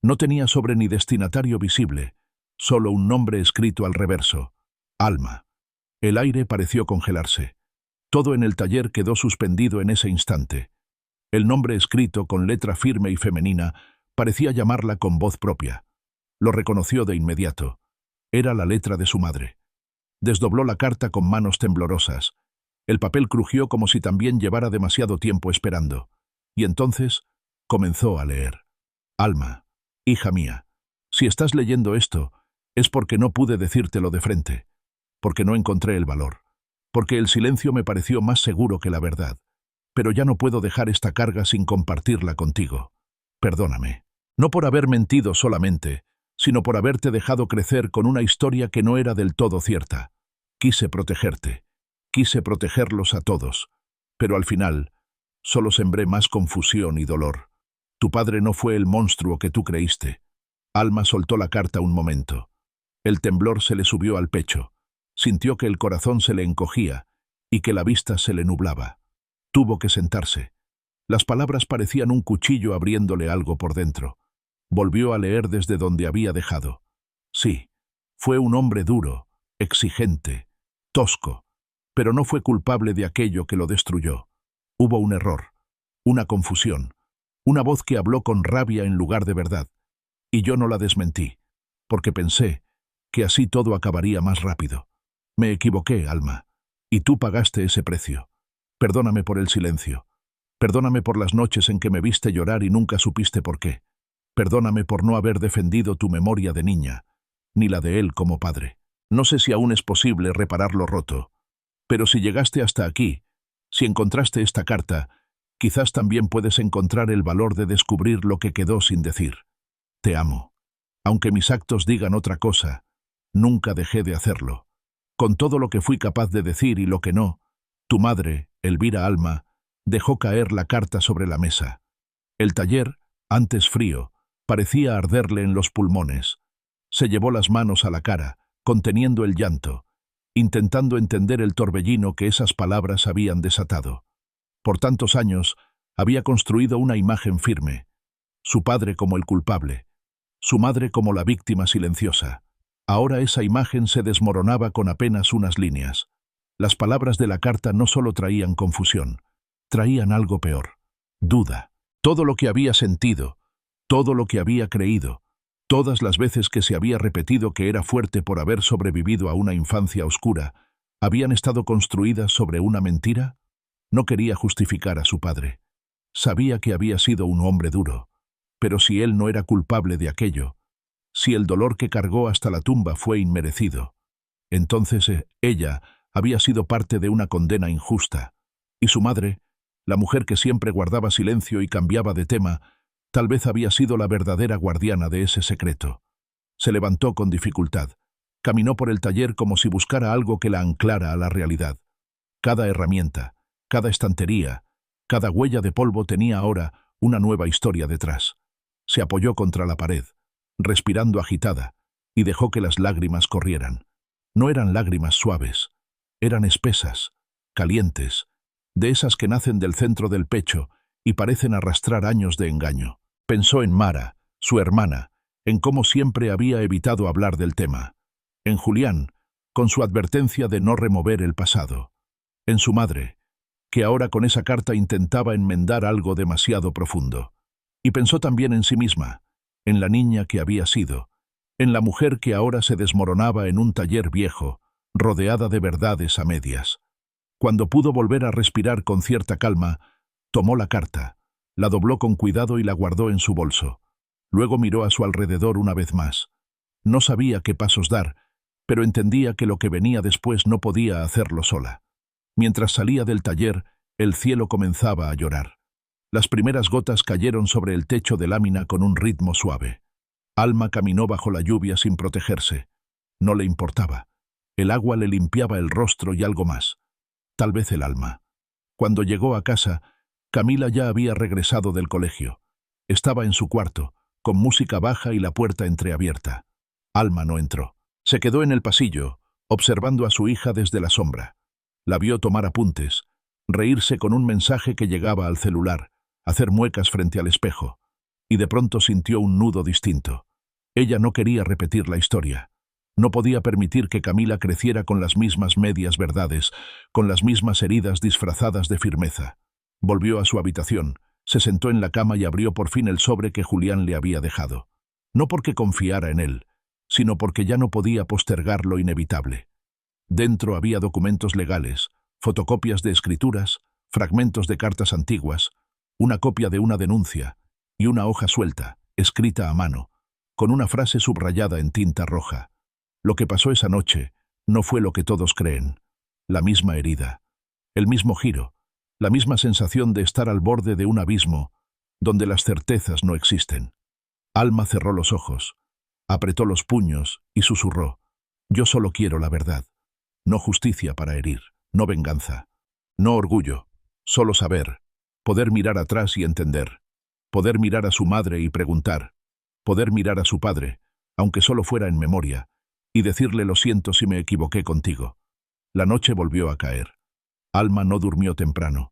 No tenía sobre ni destinatario visible, solo un nombre escrito al reverso: Alma. El aire pareció congelarse. Todo en el taller quedó suspendido en ese instante. El nombre escrito con letra firme y femenina parecía llamarla con voz propia. Lo reconoció de inmediato. Era la letra de su madre. Desdobló la carta con manos temblorosas. El papel crujió como si también llevara demasiado tiempo esperando. Y entonces comenzó a leer. Alma, hija mía, si estás leyendo esto, es porque no pude decírtelo de frente, porque no encontré el valor, porque el silencio me pareció más seguro que la verdad. Pero ya no puedo dejar esta carga sin compartirla contigo. Perdóname. No por haber mentido solamente, sino por haberte dejado crecer con una historia que no era del todo cierta. Quise protegerte. Quise protegerlos a todos. Pero al final, solo sembré más confusión y dolor. Tu padre no fue el monstruo que tú creíste. Alma soltó la carta un momento. El temblor se le subió al pecho. Sintió que el corazón se le encogía y que la vista se le nublaba. Tuvo que sentarse. Las palabras parecían un cuchillo abriéndole algo por dentro. Volvió a leer desde donde había dejado. Sí, fue un hombre duro, exigente, tosco, pero no fue culpable de aquello que lo destruyó. Hubo un error, una confusión, una voz que habló con rabia en lugar de verdad, y yo no la desmentí, porque pensé que así todo acabaría más rápido. Me equivoqué, Alma, y tú pagaste ese precio. Perdóname por el silencio. Perdóname por las noches en que me viste llorar y nunca supiste por qué. Perdóname por no haber defendido tu memoria de niña, ni la de él como padre. No sé si aún es posible reparar lo roto, pero si llegaste hasta aquí, si encontraste esta carta, quizás también puedes encontrar el valor de descubrir lo que quedó sin decir. Te amo. Aunque mis actos digan otra cosa, nunca dejé de hacerlo. Con todo lo que fui capaz de decir y lo que no, tu madre, Elvira Alma, dejó caer la carta sobre la mesa. El taller, antes frío, parecía arderle en los pulmones. Se llevó las manos a la cara, conteniendo el llanto, intentando entender el torbellino que esas palabras habían desatado. Por tantos años, había construido una imagen firme, su padre como el culpable, su madre como la víctima silenciosa. Ahora esa imagen se desmoronaba con apenas unas líneas. Las palabras de la carta no solo traían confusión, traían algo peor: duda. Todo lo que había sentido, todo lo que había creído, todas las veces que se había repetido que era fuerte por haber sobrevivido a una infancia oscura, ¿habían estado construidas sobre una mentira? No quería justificar a su padre. Sabía que había sido un hombre duro, pero si él no era culpable de aquello, si el dolor que cargó hasta la tumba fue inmerecido, entonces ella había sido parte de una condena injusta, y su madre, la mujer que siempre guardaba silencio y cambiaba de tema, tal vez había sido la verdadera guardiana de ese secreto. Se levantó con dificultad. Caminó por el taller como si buscara algo que la anclara a la realidad. Cada herramienta, cada estantería, cada huella de polvo tenía ahora una nueva historia detrás. Se apoyó contra la pared, respirando agitada, y dejó que las lágrimas corrieran. No eran lágrimas suaves, eran espesas, calientes, de esas que nacen del centro del pecho y parecen arrastrar años de engaño. Pensó en Mara, su hermana, en cómo siempre había evitado hablar del tema, en Julián, con su advertencia de no remover el pasado, en su madre, que ahora con esa carta intentaba enmendar algo demasiado profundo. Y pensó también en sí misma, en la niña que había sido, en la mujer que ahora se desmoronaba en un taller viejo, rodeada de verdades a medias. Cuando pudo volver a respirar con cierta calma, tomó la carta, la dobló con cuidado y la guardó en su bolso. Luego miró a su alrededor una vez más. No sabía qué pasos dar, pero entendía que lo que venía después no podía hacerlo sola. Mientras salía del taller, el cielo comenzaba a llorar. Las primeras gotas cayeron sobre el techo de lámina con un ritmo suave. Alma caminó bajo la lluvia sin protegerse. No le importaba. El agua le limpiaba el rostro y algo más. Tal vez el alma. Cuando llegó a casa, Camila ya había regresado del colegio. Estaba en su cuarto, con música baja y la puerta entreabierta. Alma no entró. Se quedó en el pasillo, observando a su hija desde la sombra. La vio tomar apuntes, reírse con un mensaje que llegaba al celular, hacer muecas frente al espejo, y de pronto sintió un nudo distinto. Ella no quería repetir la historia. No podía permitir que Camila creciera con las mismas medias verdades, con las mismas heridas disfrazadas de firmeza. Volvió a su habitación, se sentó en la cama y abrió por fin el sobre que Julián le había dejado. No porque confiara en él, sino porque ya no podía postergar lo inevitable. Dentro había documentos legales, fotocopias de escrituras, fragmentos de cartas antiguas, una copia de una denuncia y una hoja suelta, escrita a mano, con una frase subrayada en tinta roja. Lo que pasó esa noche no fue lo que todos creen. La misma herida, el mismo giro, la misma sensación de estar al borde de un abismo donde las certezas no existen. Alma cerró los ojos, apretó los puños y susurró: «Yo solo quiero la verdad. No justicia para herir, no venganza, no orgullo, solo saber, poder mirar atrás y entender, poder mirar a su madre y preguntar, poder mirar a su padre, aunque solo fuera en memoria, y decirle lo siento si me equivoqué contigo». La noche volvió a caer. Alma no durmió temprano.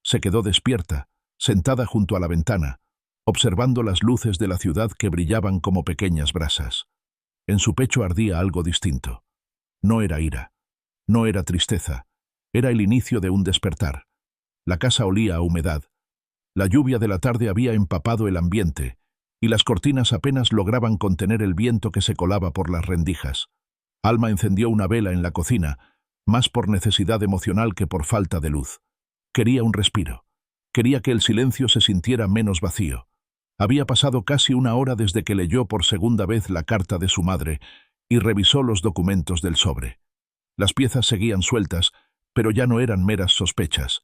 Se quedó despierta, sentada junto a la ventana, observando las luces de la ciudad que brillaban como pequeñas brasas. En su pecho ardía algo distinto. No era ira, no era tristeza, era el inicio de un despertar. La casa olía a humedad. La lluvia de la tarde había empapado el ambiente, y las cortinas apenas lograban contener el viento que se colaba por las rendijas. Alma encendió una vela en la cocina, más por necesidad emocional que por falta de luz. Quería un respiro. Quería que el silencio se sintiera menos vacío. Había pasado casi una hora desde que leyó por segunda vez la carta de su madre y revisó los documentos del sobre. Las piezas seguían sueltas, pero ya no eran meras sospechas.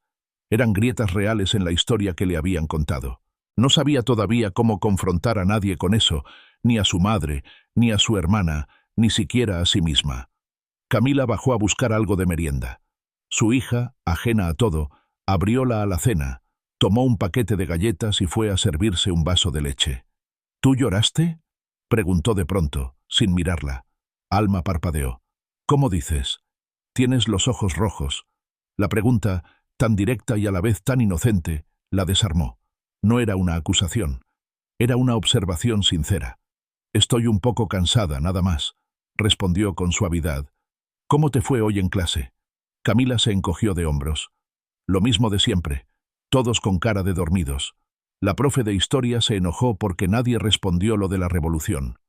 Eran grietas reales en la historia que le habían contado. No sabía todavía cómo confrontar a nadie con eso, ni a su madre, ni a su hermana, ni siquiera a sí misma. Camila bajó a buscar algo de merienda. Su hija, ajena a todo, abrió la alacena, tomó un paquete de galletas y fue a servirse un vaso de leche. ¿Tú lloraste?, preguntó de pronto, sin mirarla. Alma parpadeó. ¿Cómo dices? Tienes los ojos rojos. La pregunta, tan directa y a la vez tan inocente, la desarmó. No era una acusación. Era una observación sincera. Estoy un poco cansada, nada más, respondió con suavidad. ¿Cómo te fue hoy en clase? Camila se encogió de hombros. Lo mismo de siempre, todos con cara de dormidos. La profe de historia se enojó porque nadie respondió lo de la revolución.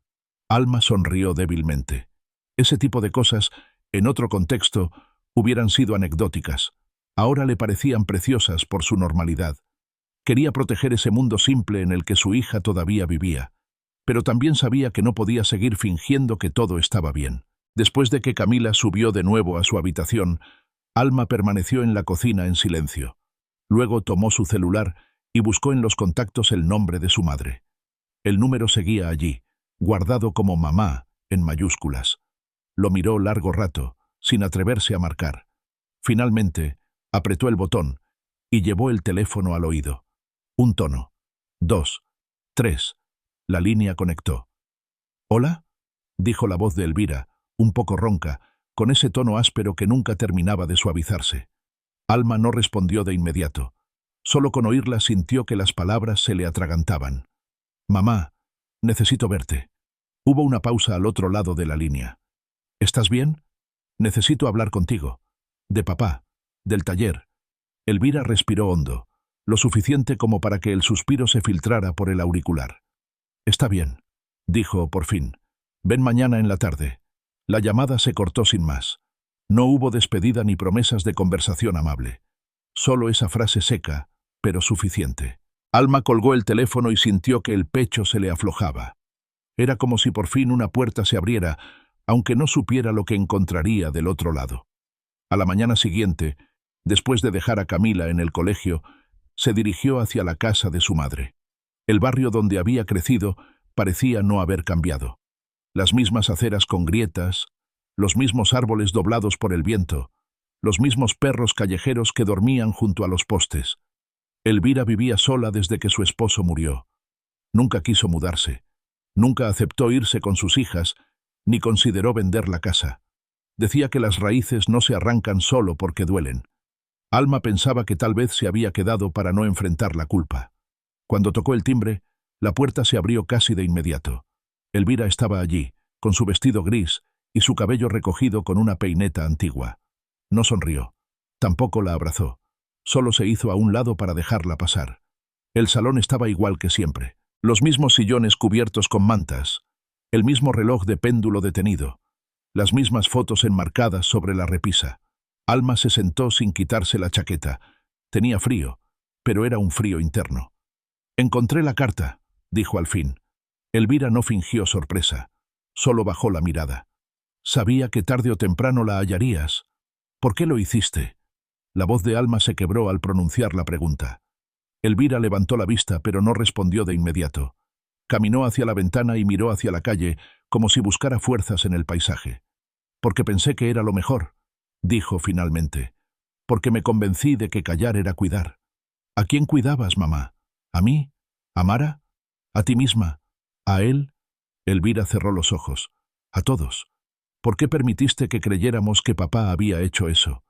Alma sonrió débilmente. Ese tipo de cosas, en otro contexto, hubieran sido anecdóticas. Ahora le parecían preciosas por su normalidad. Quería proteger ese mundo simple en el que su hija todavía vivía. Pero también sabía que no podía seguir fingiendo que todo estaba bien. Después de que Camila subió de nuevo a su habitación, Alma permaneció en la cocina en silencio. Luego tomó su celular y buscó en los contactos el nombre de su madre. El número seguía allí, guardado como mamá, en mayúsculas. Lo miró largo rato, sin atreverse a marcar. Finalmente, apretó el botón y llevó el teléfono al oído. Un tono. 2, 3. La línea conectó. ¿Hola?, dijo la voz de Elvira, un poco ronca, con ese tono áspero que nunca terminaba de suavizarse. Alma no respondió de inmediato. Solo con oírla sintió que las palabras se le atragantaban. «Mamá, necesito verte». Hubo una pausa al otro lado de la línea. «¿Estás bien? Necesito hablar contigo. De papá, del taller». Elvira respiró hondo, lo suficiente como para que el suspiro se filtrara por el auricular. «Está bien», dijo por fin. «Ven mañana en la tarde». La llamada se cortó sin más. No hubo despedida ni promesas de conversación amable. Solo esa frase seca, pero suficiente. Alma colgó el teléfono y sintió que el pecho se le aflojaba. Era como si por fin una puerta se abriera, aunque no supiera lo que encontraría del otro lado. A la mañana siguiente, después de dejar a Camila en el colegio, se dirigió hacia la casa de su madre. El barrio donde había crecido parecía no haber cambiado. Las mismas aceras con grietas, los mismos árboles doblados por el viento, los mismos perros callejeros que dormían junto a los postes. Elvira vivía sola desde que su esposo murió. Nunca quiso mudarse, nunca aceptó irse con sus hijas, ni consideró vender la casa. Decía que las raíces no se arrancan solo porque duelen. Alma pensaba que tal vez se había quedado para no enfrentar la culpa. Cuando tocó el timbre, la puerta se abrió casi de inmediato. Elvira estaba allí, con su vestido gris y su cabello recogido con una peineta antigua. No sonrió. Tampoco la abrazó. Solo se hizo a un lado para dejarla pasar. El salón estaba igual que siempre. Los mismos sillones cubiertos con mantas, el mismo reloj de péndulo detenido, las mismas fotos enmarcadas sobre la repisa. Alma se sentó sin quitarse la chaqueta. Tenía frío, pero era un frío interno. «Encontré la carta», dijo al fin. Elvira no fingió sorpresa, solo bajó la mirada. «Sabía que tarde o temprano la hallarías. ¿Por qué lo hiciste?». La voz de Alma se quebró al pronunciar la pregunta. Elvira levantó la vista, pero no respondió de inmediato. Caminó hacia la ventana y miró hacia la calle, como si buscara fuerzas en el paisaje. «Porque pensé que era lo mejor», dijo finalmente. «Porque me convencí de que callar era cuidar». «¿A quién cuidabas, mamá? ¿A mí? ¿A Mara? ¿A ti misma? ¿A él?». Elvira cerró los ojos. «A todos. ¿Por qué permitiste que creyéramos que papá había hecho eso?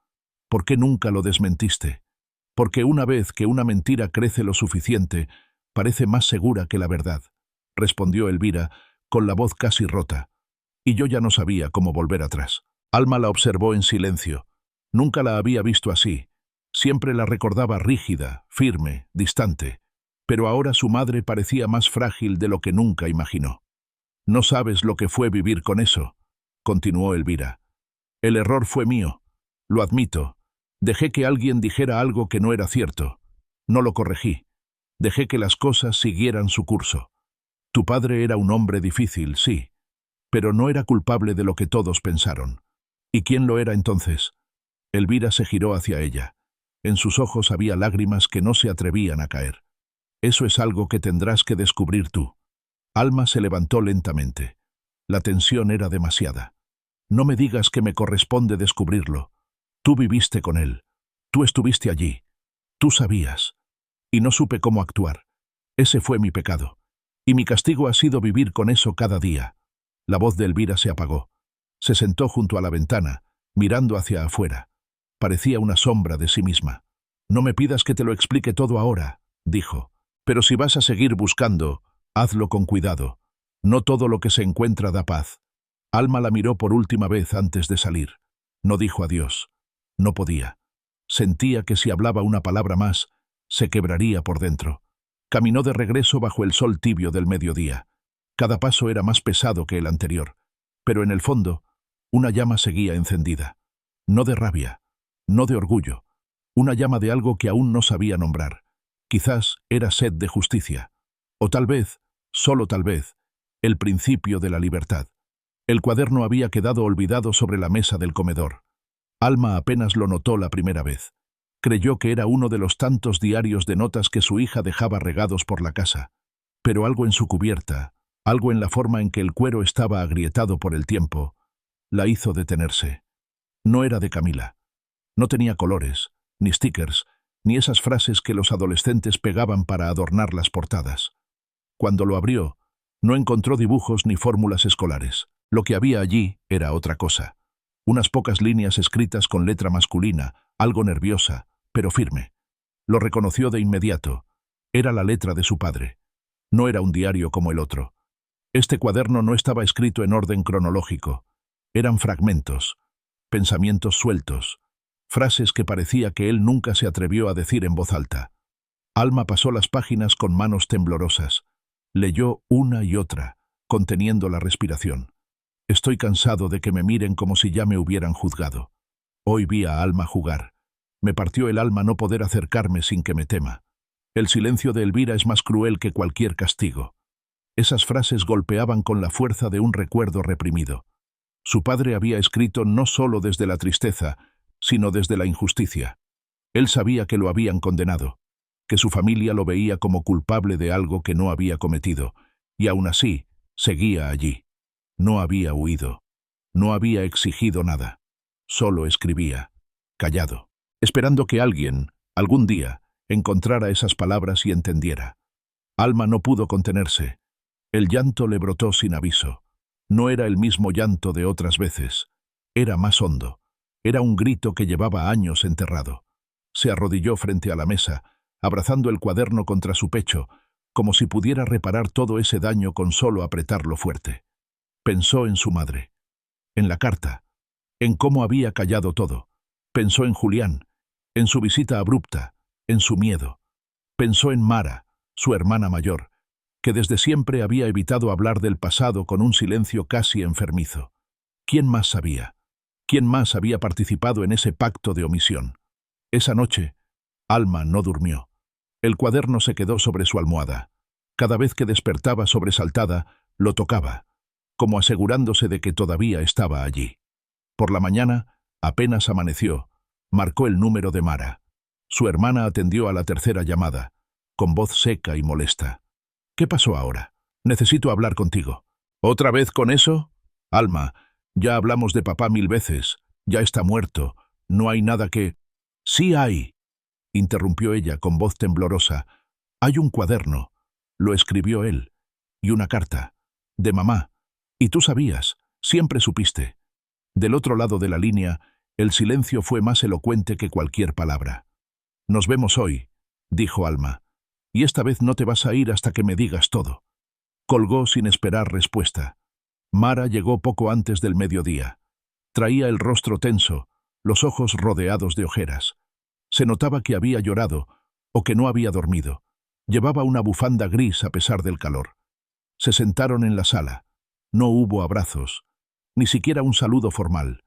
¿Por qué nunca lo desmentiste? Porque una vez que una mentira crece lo suficiente, parece más segura que la verdad», respondió Elvira, con la voz casi rota. Y yo ya no sabía cómo volver atrás. Alma la observó en silencio. Nunca la había visto así. Siempre la recordaba rígida, firme, distante. Pero ahora su madre parecía más frágil de lo que nunca imaginó. «No sabes lo que fue vivir con eso», continuó Elvira. «El error fue mío. Lo admito. Dejé que alguien dijera algo que no era cierto. No lo corregí. Dejé que las cosas siguieran su curso. Tu padre era un hombre difícil, sí, pero no era culpable de lo que todos pensaron. ¿Y quién lo era entonces?». Elvira se giró hacia ella. En sus ojos había lágrimas que no se atrevían a caer. «Eso es algo que tendrás que descubrir tú». Alma se levantó lentamente. La tensión era demasiada. No me digas que me corresponde descubrirlo. Tú viviste con él. Tú estuviste allí. Tú sabías. Y no supe cómo actuar. Ese fue mi pecado. Y mi castigo ha sido vivir con eso cada día. La voz de Elvira se apagó. Se sentó junto a la ventana, mirando hacia afuera. Parecía una sombra de sí misma. No me pidas que te lo explique todo ahora, dijo. Pero si vas a seguir buscando, hazlo con cuidado. No todo lo que se encuentra da paz. Alma la miró por última vez antes de salir. No dijo adiós. No podía. Sentía que si hablaba una palabra más, se quebraría por dentro. Caminó de regreso bajo el sol tibio del mediodía. Cada paso era más pesado que el anterior. Pero en el fondo, una llama seguía encendida. No de rabia, no de orgullo. Una llama de algo que aún no sabía nombrar. Quizás era sed de justicia. O tal vez, solo tal vez, el principio de la libertad. El cuaderno había quedado olvidado sobre la mesa del comedor. Alma apenas lo notó la primera vez. Creyó que era uno de los tantos diarios de notas que su hija dejaba regados por la casa. Pero algo en su cubierta, algo en la forma en que el cuero estaba agrietado por el tiempo, la hizo detenerse. No era de Camila. No tenía colores, ni stickers, ni esas frases que los adolescentes pegaban para adornar las portadas. Cuando lo abrió, no encontró dibujos ni fórmulas escolares. Lo que había allí era otra cosa. Unas pocas líneas escritas con letra masculina, algo nerviosa, pero firme. Lo reconoció de inmediato. Era la letra de su padre. No era un diario como el otro. Este cuaderno no estaba escrito en orden cronológico. Eran fragmentos, pensamientos sueltos, frases que parecía que él nunca se atrevió a decir en voz alta. Alma pasó las páginas con manos temblorosas. Leyó una y otra, conteniendo la respiración. Estoy cansado de que me miren como si ya me hubieran juzgado. Hoy vi a Alma jugar. Me partió el alma no poder acercarme sin que me tema. El silencio de Elvira es más cruel que cualquier castigo. Esas frases golpeaban con la fuerza de un recuerdo reprimido. Su padre había escrito no solo desde la tristeza, sino desde la injusticia. Él sabía que lo habían condenado, que su familia lo veía como culpable de algo que no había cometido, y aún así, seguía allí. No había huido. No había exigido nada. Solo escribía, callado, esperando que alguien, algún día, encontrara esas palabras y entendiera. Alma no pudo contenerse. El llanto le brotó sin aviso. No era el mismo llanto de otras veces. Era más hondo. Era un grito que llevaba años enterrado. Se arrodilló frente a la mesa, abrazando el cuaderno contra su pecho, como si pudiera reparar todo ese daño con solo apretarlo fuerte. Pensó en su madre, en la carta, en cómo había callado todo. Pensó en Julián, en su visita abrupta, en su miedo. Pensó en Mara, su hermana mayor, que desde siempre había evitado hablar del pasado con un silencio casi enfermizo. ¿Quién más sabía? ¿Quién más había participado en ese pacto de omisión? Esa noche, Alma no durmió. El cuaderno se quedó sobre su almohada. Cada vez que despertaba sobresaltada, lo tocaba, como asegurándose de que todavía estaba allí. Por la mañana, apenas amaneció, marcó el número de Mara. Su hermana atendió a la tercera llamada, con voz seca y molesta. ¿Qué pasó ahora? Necesito hablar contigo. ¿Otra vez con eso? Alma, ya hablamos de papá 1000 veces. Ya está muerto. No hay nada que... Sí hay, interrumpió ella con voz temblorosa. Hay un cuaderno. Lo escribió él. Y una carta. De mamá. Y tú sabías. Siempre supiste. Del otro lado de la línea, el silencio fue más elocuente que cualquier palabra. Nos vemos hoy, dijo Alma. Y esta vez no te vas a ir hasta que me digas todo. Colgó sin esperar respuesta. Mara llegó poco antes del mediodía. Traía el rostro tenso, los ojos rodeados de ojeras. Se notaba que había llorado o que no había dormido. Llevaba una bufanda gris a pesar del calor. Se sentaron en la sala. No hubo abrazos, ni siquiera un saludo formal.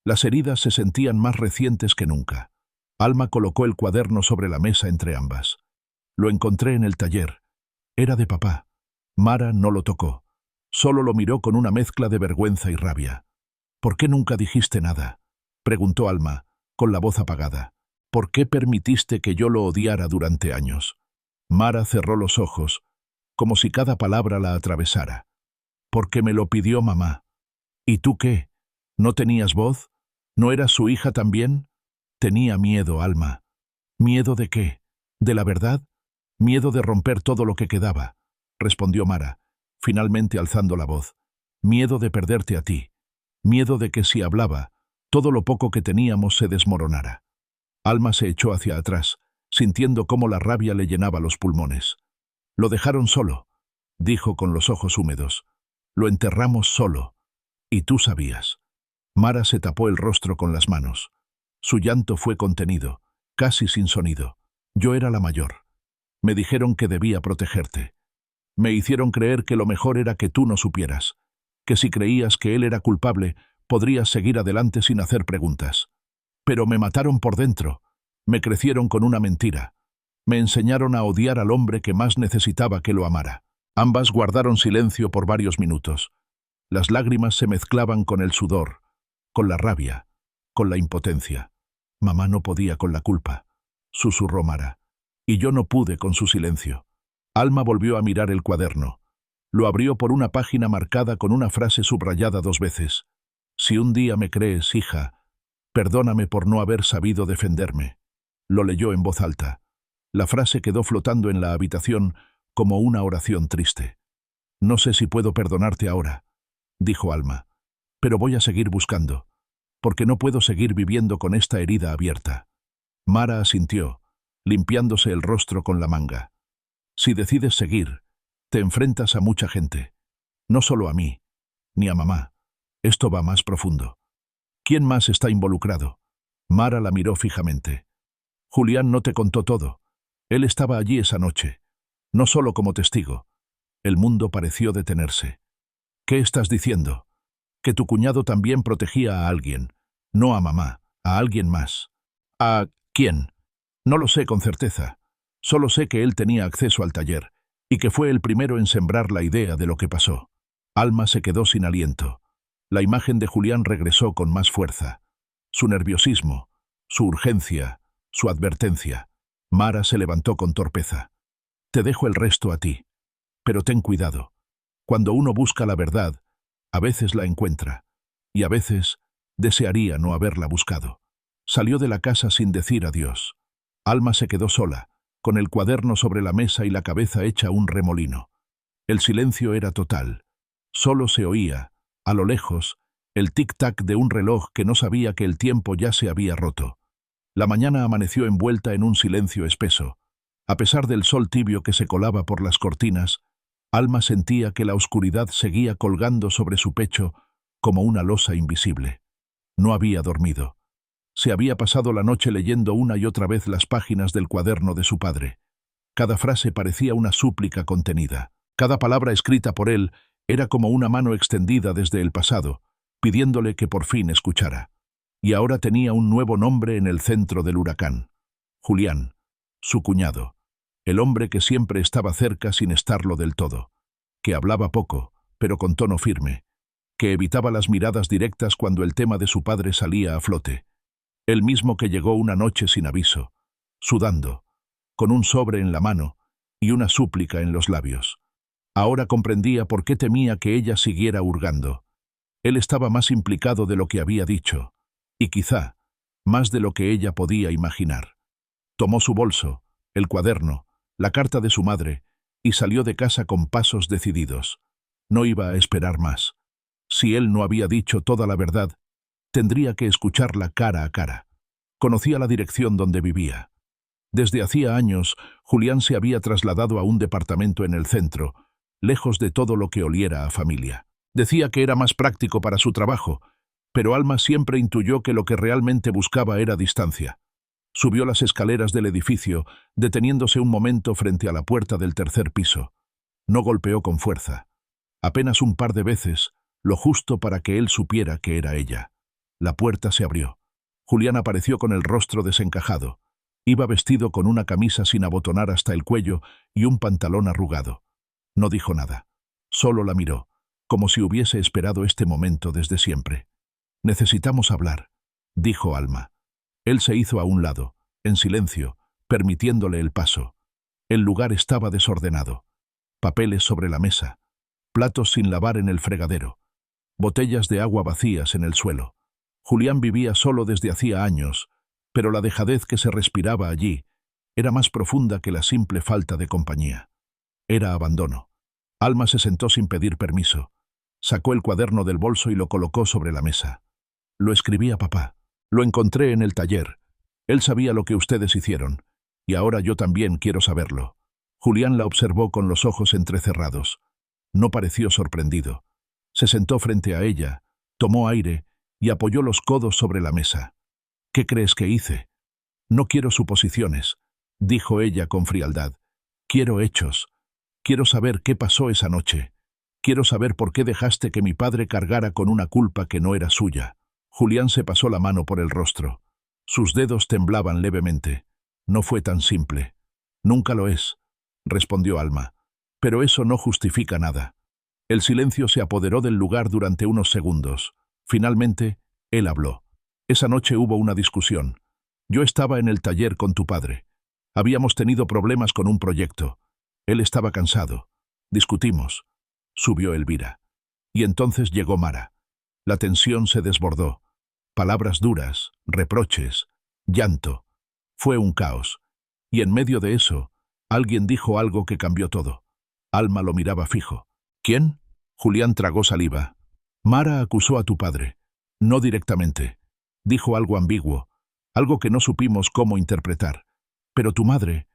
Las heridas se sentían más recientes que nunca. Alma colocó el cuaderno sobre la mesa entre ambas. Lo encontré en el taller. Era de papá. Mara no lo tocó. Solo lo miró con una mezcla de vergüenza y rabia. ¿Por qué nunca dijiste nada?, preguntó Alma, con la voz apagada. ¿Por qué permitiste que yo lo odiara durante años? Mara cerró los ojos, como si cada palabra la atravesara. Porque me lo pidió mamá. ¿Y tú qué? ¿No tenías voz? ¿No eras su hija también? Tenía miedo, Alma. ¿Miedo de qué? ¿De la verdad? Miedo de romper todo lo que quedaba, respondió Mara, finalmente alzando la voz. Miedo de perderte a ti. Miedo de que si hablaba, todo lo poco que teníamos se desmoronara. Alma se echó hacia atrás, sintiendo cómo la rabia le llenaba los pulmones. Lo dejaron solo, dijo con los ojos húmedos. Lo enterramos solo. Y tú sabías. Mara se tapó el rostro con las manos. Su llanto fue contenido, casi sin sonido. Yo era la mayor. Me dijeron que debía protegerte. Me hicieron creer que lo mejor era que tú no supieras, que si creías que él era culpable, podrías seguir adelante sin hacer preguntas. Pero me mataron por dentro. Me crecieron con una mentira. Me enseñaron a odiar al hombre que más necesitaba que lo amara. Ambas guardaron silencio por varios minutos. Las lágrimas se mezclaban con el sudor, con la rabia, con la impotencia. Mamá no podía con la culpa, susurró Mara, y yo no pude con su silencio. Alma volvió a mirar el cuaderno. Lo abrió por una página marcada con una frase subrayada 2 veces. Si un día me crees, hija, perdóname por no haber sabido defenderme. Lo leyó en voz alta. La frase quedó flotando en la habitación como una oración triste. No sé si puedo perdonarte ahora, dijo Alma, pero voy a seguir buscando, porque no puedo seguir viviendo con esta herida abierta. Mara asintió, limpiándose el rostro con la manga. Si decides seguir, te enfrentas a mucha gente. No solo a mí, ni a mamá. Esto va más profundo. ¿Quién más está involucrado? Mara la miró fijamente. Julián no te contó todo. Él estaba allí esa noche, no solo como testigo. El mundo pareció detenerse. ¿Qué estás diciendo? Que tu cuñado también protegía a alguien, no a mamá, a alguien más. ¿A quién? No lo sé con certeza. Solo sé que él tenía acceso al taller, y que fue el primero en sembrar la idea de lo que pasó. Alma se quedó sin aliento. La imagen de Julián regresó con más fuerza. Su nerviosismo, su urgencia, su advertencia. Mara se levantó con torpeza. Te dejo el resto a ti. Pero ten cuidado. Cuando uno busca la verdad, a veces la encuentra, y a veces desearía no haberla buscado. Salió de la casa sin decir adiós. Alma se quedó sola, con el cuaderno sobre la mesa y la cabeza hecha un remolino. El silencio era total. Solo se oía, a lo lejos, el tic-tac de un reloj que no sabía que el tiempo ya se había roto. La mañana amaneció envuelta en un silencio espeso. A pesar del sol tibio que se colaba por las cortinas, Alma sentía que la oscuridad seguía colgando sobre su pecho como una losa invisible. No había dormido. Se había pasado la noche leyendo una y otra vez las páginas del cuaderno de su padre. Cada frase parecía una súplica contenida. Cada palabra escrita por él era como una mano extendida desde el pasado, pidiéndole que por fin escuchara. Y ahora tenía un nuevo nombre en el centro del huracán. Julián, su cuñado, el hombre que siempre estaba cerca sin estarlo del todo, que hablaba poco, pero con tono firme, que evitaba las miradas directas cuando el tema de su padre salía a flote. El mismo que llegó una noche sin aviso, sudando, con un sobre en la mano y una súplica en los labios. Ahora comprendía por qué temía que ella siguiera hurgando. Él estaba más implicado de lo que había dicho, y quizá más de lo que ella podía imaginar. Tomó su bolso, el cuaderno, la carta de su madre, y salió de casa con pasos decididos. No iba a esperar más. Si él no había dicho toda la verdad, tendría que escucharla cara a cara. Conocía la dirección donde vivía. Desde hacía años, Julián se había trasladado a un departamento en el centro, lejos de todo lo que oliera a familia. Decía que era más práctico para su trabajo, pero Alma siempre intuyó que lo que realmente buscaba era distancia. Subió las escaleras del edificio, deteniéndose un momento frente a la puerta del 3er piso. No golpeó con fuerza. Apenas un par de veces, lo justo para que él supiera que era ella. La puerta se abrió. Julián apareció con el rostro desencajado. Iba vestido con una camisa sin abotonar hasta el cuello y un pantalón arrugado. No dijo nada. Solo la miró, como si hubiese esperado este momento desde siempre. «Necesitamos hablar», dijo Alma. Él se hizo a un lado, en silencio, permitiéndole el paso. El lugar estaba desordenado. Papeles sobre la mesa, platos sin lavar en el fregadero. botellas de agua vacías en el suelo. Julián vivía solo desde hacía años, pero la dejadez que se respiraba allí era más profunda que la simple falta de compañía. Era abandono. Alma se sentó sin pedir permiso. Sacó el cuaderno del bolso y lo colocó sobre la mesa. Lo escribí a papá. Lo encontré en el taller. Él sabía lo que ustedes hicieron, y ahora yo también quiero saberlo. Julián la observó con los ojos entrecerrados. No pareció sorprendido. Se sentó frente a ella, tomó aire y apoyó los codos sobre la mesa. ¿Qué crees que hice? No quiero suposiciones, dijo ella con frialdad. Quiero hechos. Quiero saber qué pasó esa noche. Quiero saber por qué dejaste que mi padre cargara con una culpa que no era suya. Julián se pasó la mano por el rostro. Sus dedos temblaban levemente. No fue tan simple. Nunca lo es, respondió Alma. Pero eso no justifica nada. El silencio se apoderó del lugar durante unos segundos. Finalmente, él habló. Esa noche hubo una discusión. Yo estaba en el taller con tu padre. Habíamos tenido problemas con un proyecto. Él estaba cansado. Discutimos. Subió Elvira. Y entonces llegó Mara. La tensión se desbordó. Palabras duras, reproches, llanto. Fue un caos. Y en medio de eso, alguien dijo algo que cambió todo. Alma lo miraba fijo. ¿Quién? Julián tragó saliva. Mara acusó a tu padre. No directamente. Dijo algo ambiguo, algo que no supimos cómo interpretar. Pero tu madre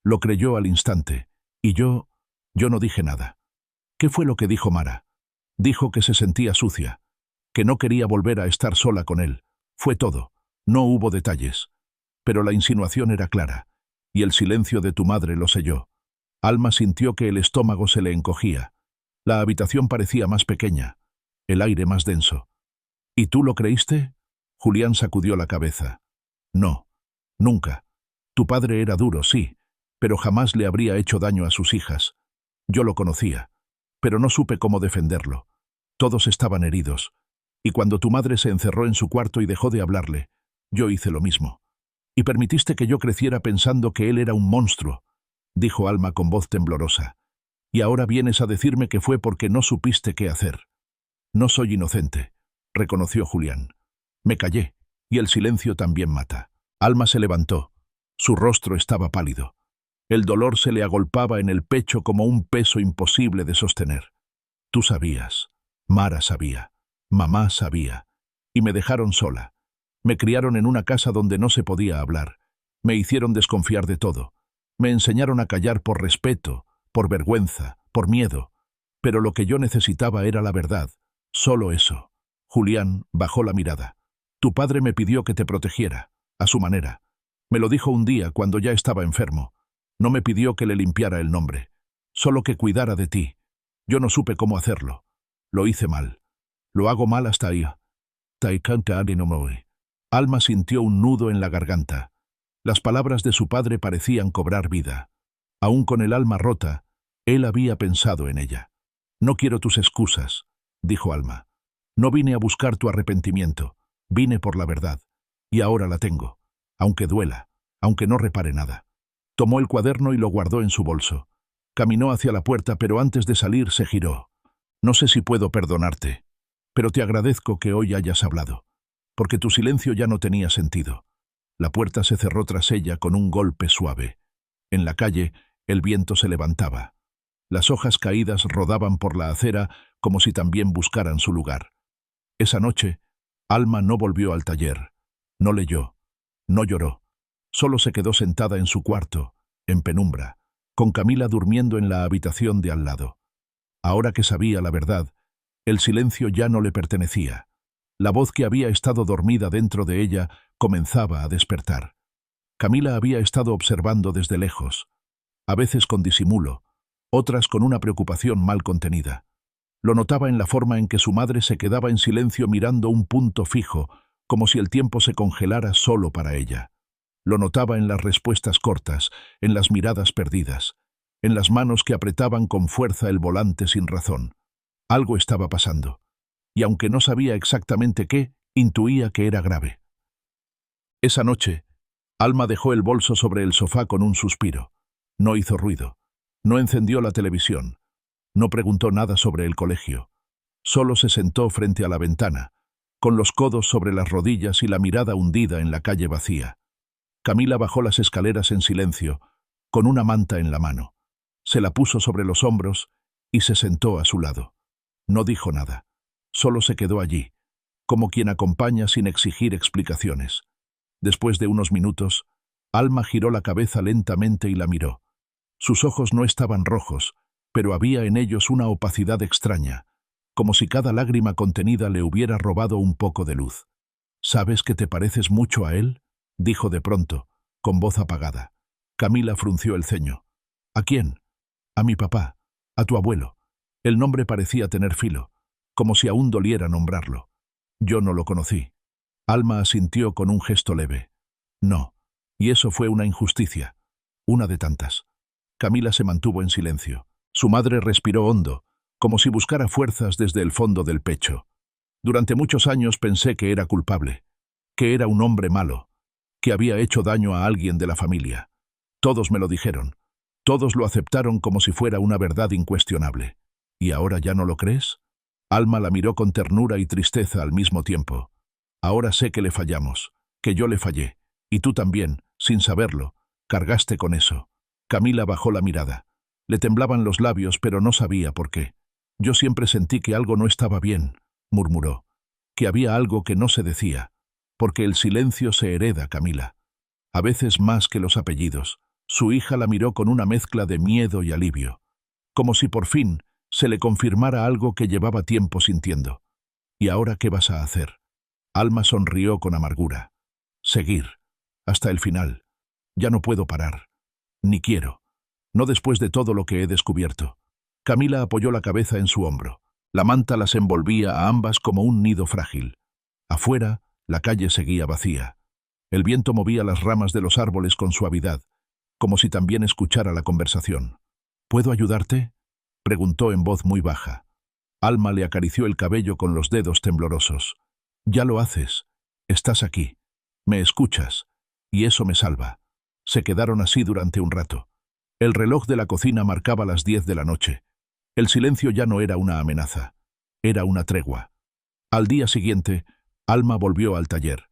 lo creyó al instante. Y yo no dije nada. ¿Qué fue lo que dijo Mara? Dijo que se sentía sucia, que no quería volver a estar sola con él. Fue todo. No hubo detalles. Pero la insinuación era clara, y el silencio de tu madre lo selló. Alma sintió que el estómago se le encogía. La habitación parecía más pequeña, el aire más denso. ¿Y tú lo creíste? Julián sacudió la cabeza. No, nunca. Tu padre era duro, sí, pero jamás le habría hecho daño a sus hijas. Yo lo conocía, pero no supe cómo defenderlo. Todos estaban heridos. Y cuando tu madre se encerró en su cuarto y dejó de hablarle, yo hice lo mismo. Y permitiste que yo creciera pensando que él era un monstruo, dijo Alma con voz temblorosa. Y ahora vienes a decirme que fue porque no supiste qué hacer. No soy inocente, reconoció Julián. Me callé, y el silencio también mata. Alma se levantó. Su rostro estaba pálido. El dolor se le agolpaba en el pecho como un peso imposible de sostener. Tú sabías, Mara sabía, mamá sabía, y me dejaron sola. Me criaron en una casa donde no se podía hablar. Me hicieron desconfiar de todo. Me enseñaron a callar por respeto, por vergüenza, por miedo. Pero lo que yo necesitaba era la verdad, solo eso. Julián bajó la mirada. Tu padre me pidió que te protegiera, a su manera. Me lo dijo un día cuando ya estaba enfermo. No me pidió que le limpiara el nombre, solo que cuidara de ti. Yo no supe cómo hacerlo. Lo hice mal. Lo hago mal hasta ahí. Alma sintió un nudo en la garganta. Las palabras de su padre parecían cobrar vida. Aún con el alma rota, él había pensado en ella. No quiero tus excusas, dijo Alma. No vine a buscar tu arrepentimiento. Vine por la verdad. Y ahora la tengo. Aunque duela, aunque no repare nada. Tomó el cuaderno y lo guardó en su bolso. Caminó hacia la puerta, pero antes de salir se giró. No sé si puedo perdonarte, pero te agradezco que hoy hayas hablado, porque tu silencio ya no tenía sentido. La puerta se cerró tras ella con un golpe suave. En la calle, el viento se levantaba. Las hojas caídas rodaban por la acera como si también buscaran su lugar. Esa noche, Alma no volvió al taller. No leyó, no lloró. Solo se quedó sentada en su cuarto, en penumbra, con Camila durmiendo en la habitación de al lado. Ahora que sabía la verdad, el silencio ya no le pertenecía. La voz que había estado dormida dentro de ella comenzaba a despertar. Camila había estado observando desde lejos, a veces con disimulo, otras con una preocupación mal contenida. Lo notaba en la forma en que su madre se quedaba en silencio mirando un punto fijo, como si el tiempo se congelara solo para ella. Lo notaba en las respuestas cortas, en las miradas perdidas, en las manos que apretaban con fuerza el volante sin razón. Algo estaba pasando, y aunque no sabía exactamente qué, intuía que era grave. Esa noche, Alma dejó el bolso sobre el sofá con un suspiro. No hizo ruido, no encendió la televisión, no preguntó nada sobre el colegio. Solo se sentó frente a la ventana, con los codos sobre las rodillas y la mirada hundida en la calle vacía. Camila bajó las escaleras en silencio, con una manta en la mano. Se la puso sobre los hombros y se sentó a su lado. No dijo nada. Solo se quedó allí, como quien acompaña sin exigir explicaciones. Después de unos minutos, Alma giró la cabeza lentamente y la miró. Sus ojos no estaban rojos, pero había en ellos una opacidad extraña, como si cada lágrima contenida le hubiera robado un poco de luz. «¿Sabes que te pareces mucho a él?», dijo de pronto, con voz apagada. Camila frunció el ceño. «¿A quién?». «A mi papá, a tu abuelo». El nombre parecía tener filo, como si aún doliera nombrarlo. «Yo no lo conocí». Alma asintió con un gesto leve. «No, y eso fue una injusticia, una de tantas». Camila se mantuvo en silencio. Su madre respiró hondo, como si buscara fuerzas desde el fondo del pecho. «Durante muchos años pensé que era culpable, que era un hombre malo, que había hecho daño a alguien de la familia. Todos me lo dijeron, todos lo aceptaron como si fuera una verdad incuestionable. ¿Y ahora ya no lo crees?». Alma la miró con ternura y tristeza al mismo tiempo. «Ahora sé que le fallamos, que yo le fallé, y tú también, sin saberlo, cargaste con eso». Camila bajó la mirada. Le temblaban los labios, pero no sabía por qué. «Yo siempre sentí que algo no estaba bien», murmuró, «que había algo que no se decía, porque el silencio se hereda, Camila. A veces más que los apellidos». Su hija la miró con una mezcla de miedo y alivio, como si por fin se le confirmara algo que llevaba tiempo sintiendo. «¿Y ahora qué vas a hacer?». Alma sonrió con amargura. «Seguir, hasta el final. Ya no puedo parar. Ni quiero. No después de todo lo que he descubierto». Camila apoyó la cabeza en su hombro. La manta las envolvía a ambas como un nido frágil. Afuera, la calle seguía vacía. El viento movía las ramas de los árboles con suavidad, como si también escuchara la conversación. «¿Puedo ayudarte?», preguntó en voz muy baja. Alma le acarició el cabello con los dedos temblorosos. «Ya lo haces. Estás aquí. Me escuchas. Y eso me salva». Se quedaron así durante un rato. El reloj de la cocina marcaba las 10 de la noche. El silencio ya no era una amenaza. Era una tregua. Al día siguiente, Alma volvió al taller.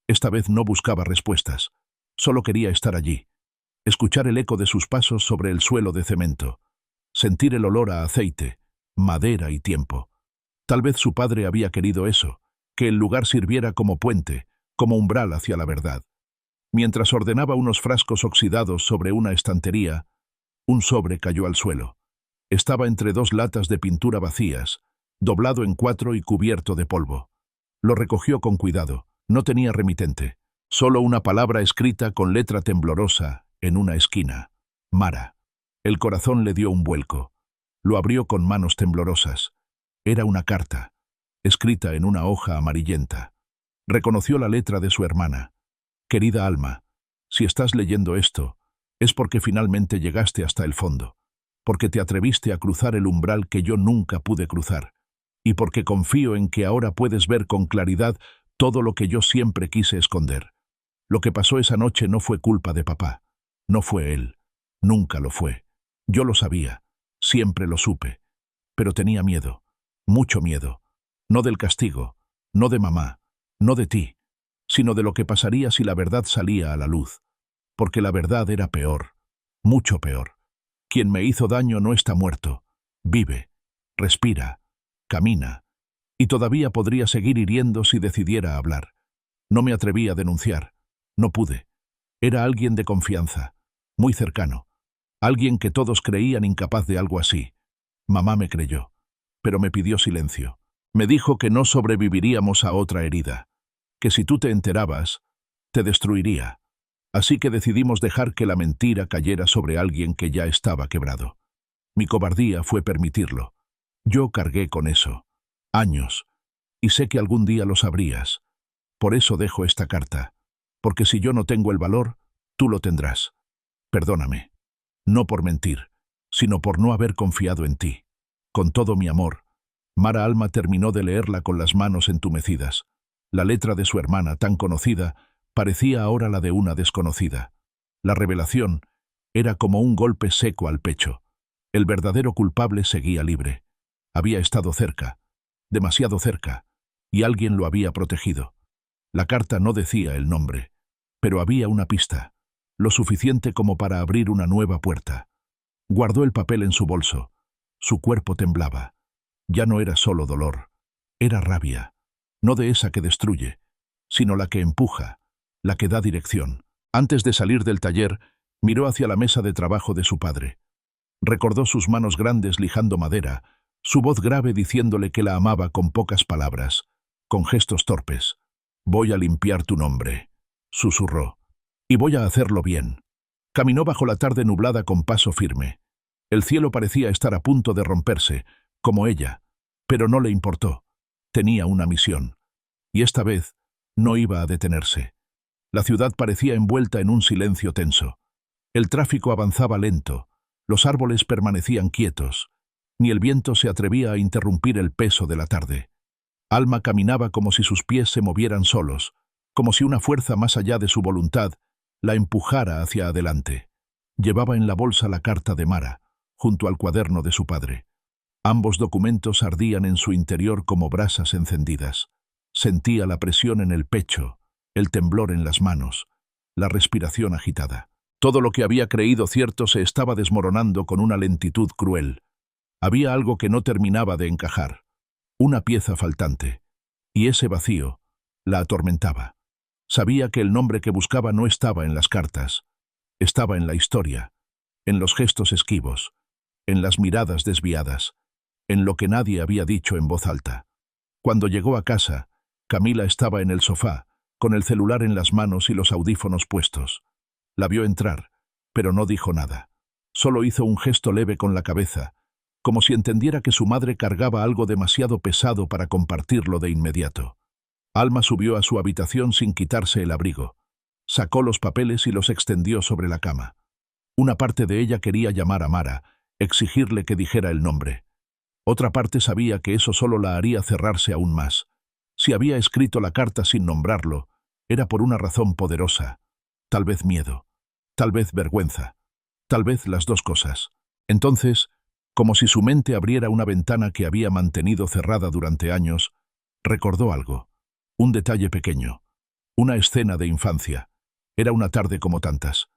Esta vez no buscaba respuestas. Solo quería estar allí. Escuchar el eco de sus pasos sobre el suelo de cemento. Sentir el olor a aceite, madera y tiempo. Tal vez su padre había querido eso, que el lugar sirviera como puente, como umbral hacia la verdad. Mientras ordenaba unos frascos oxidados sobre una estantería, un sobre cayó al suelo. Estaba entre 2 latas de pintura vacías, doblado en 4 y cubierto de polvo. Lo recogió con cuidado. No tenía remitente. Solo una palabra escrita con letra temblorosa en una esquina. «Mara». El corazón le dio un vuelco. Lo abrió con manos temblorosas. Era una carta, escrita en una hoja amarillenta. Reconoció la letra de su hermana. «Querida Alma, si estás leyendo esto, es porque finalmente llegaste hasta el fondo, porque te atreviste a cruzar el umbral que yo nunca pude cruzar, y porque confío en que ahora puedes ver con claridad todo lo que yo siempre quise esconder. Lo que pasó esa noche no fue culpa de papá. No fue él. Nunca lo fue. Yo lo sabía. Siempre lo supe. Pero tenía miedo. Mucho miedo. No del castigo. No de mamá. No de ti. Sino de lo que pasaría si la verdad salía a la luz. Porque la verdad era peor. Mucho peor. Quien me hizo daño no está muerto. Vive. Respira. Camina. Y todavía podría seguir hiriendo si decidiera hablar. No me atreví a denunciar. No pude. Era alguien de confianza. Muy cercano. Alguien que todos creían incapaz de algo así. Mamá me creyó. Pero me pidió silencio. Me dijo que no sobreviviríamos a otra herida. Que si tú te enterabas, te destruiría. Así que decidimos dejar que la mentira cayera sobre alguien que ya estaba quebrado. Mi cobardía fue permitirlo. Yo cargué con eso. Años. Y sé que algún día lo sabrías. Por eso dejo esta carta. Porque si yo no tengo el valor, tú lo tendrás. Perdóname. No por mentir, sino por no haber confiado en ti. Con todo mi amor». Mara Alma terminó de leerla con las manos entumecidas. La letra de su hermana, tan conocida, parecía ahora la de una desconocida. La revelación era como un golpe seco al pecho. El verdadero culpable seguía libre. Había estado cerca. demasiado cerca, y alguien lo había protegido. La carta no decía el nombre, pero había una pista, lo suficiente como para abrir una nueva puerta. Guardó el papel en su bolso. Su cuerpo temblaba. Ya no era solo dolor, era rabia, no de esa que destruye, sino la que empuja, la que da dirección. Antes de salir del taller, miró hacia la mesa de trabajo de su padre. Recordó sus manos grandes lijando madera, su voz grave diciéndole que la amaba con pocas palabras, con gestos torpes. «Voy a limpiar tu nombre», susurró, «y voy a hacerlo bien». Caminó bajo la tarde nublada con paso firme. El cielo parecía estar a punto de romperse, como ella, pero no le importó. Tenía una misión, y esta vez no iba a detenerse. La ciudad parecía envuelta en un silencio tenso. El tráfico avanzaba lento, los árboles permanecían quietos, ni el viento se atrevía a interrumpir el peso de la tarde. Alma caminaba como si sus pies se movieran solos, como si una fuerza más allá de su voluntad la empujara hacia adelante. Llevaba en la bolsa la carta de Mara, junto al cuaderno de su padre. Ambos documentos ardían en su interior como brasas encendidas. Sentía la presión en el pecho, el temblor en las manos, la respiración agitada. Todo lo que había creído cierto se estaba desmoronando con una lentitud cruel. Había algo que no terminaba de encajar, una pieza faltante, y ese vacío la atormentaba. Sabía que el nombre que buscaba no estaba en las cartas, estaba en la historia, en los gestos esquivos, en las miradas desviadas, en lo que nadie había dicho en voz alta. Cuando llegó a casa, Camila estaba en el sofá, con el celular en las manos y los audífonos puestos. La vio entrar, pero no dijo nada. Solo hizo un gesto leve con la cabeza, como si entendiera que su madre cargaba algo demasiado pesado para compartirlo de inmediato. Alma subió a su habitación sin quitarse el abrigo. Sacó los papeles y los extendió sobre la cama. Una parte de ella quería llamar a Mara, exigirle que dijera el nombre. Otra parte sabía que eso solo la haría cerrarse aún más. Si había escrito la carta sin nombrarlo, era por una razón poderosa. Tal vez miedo, tal vez vergüenza, tal vez las dos cosas. Entonces, como si su mente abriera una ventana que había mantenido cerrada durante años, recordó algo, un detalle pequeño, una escena de infancia. Era una tarde como tantas.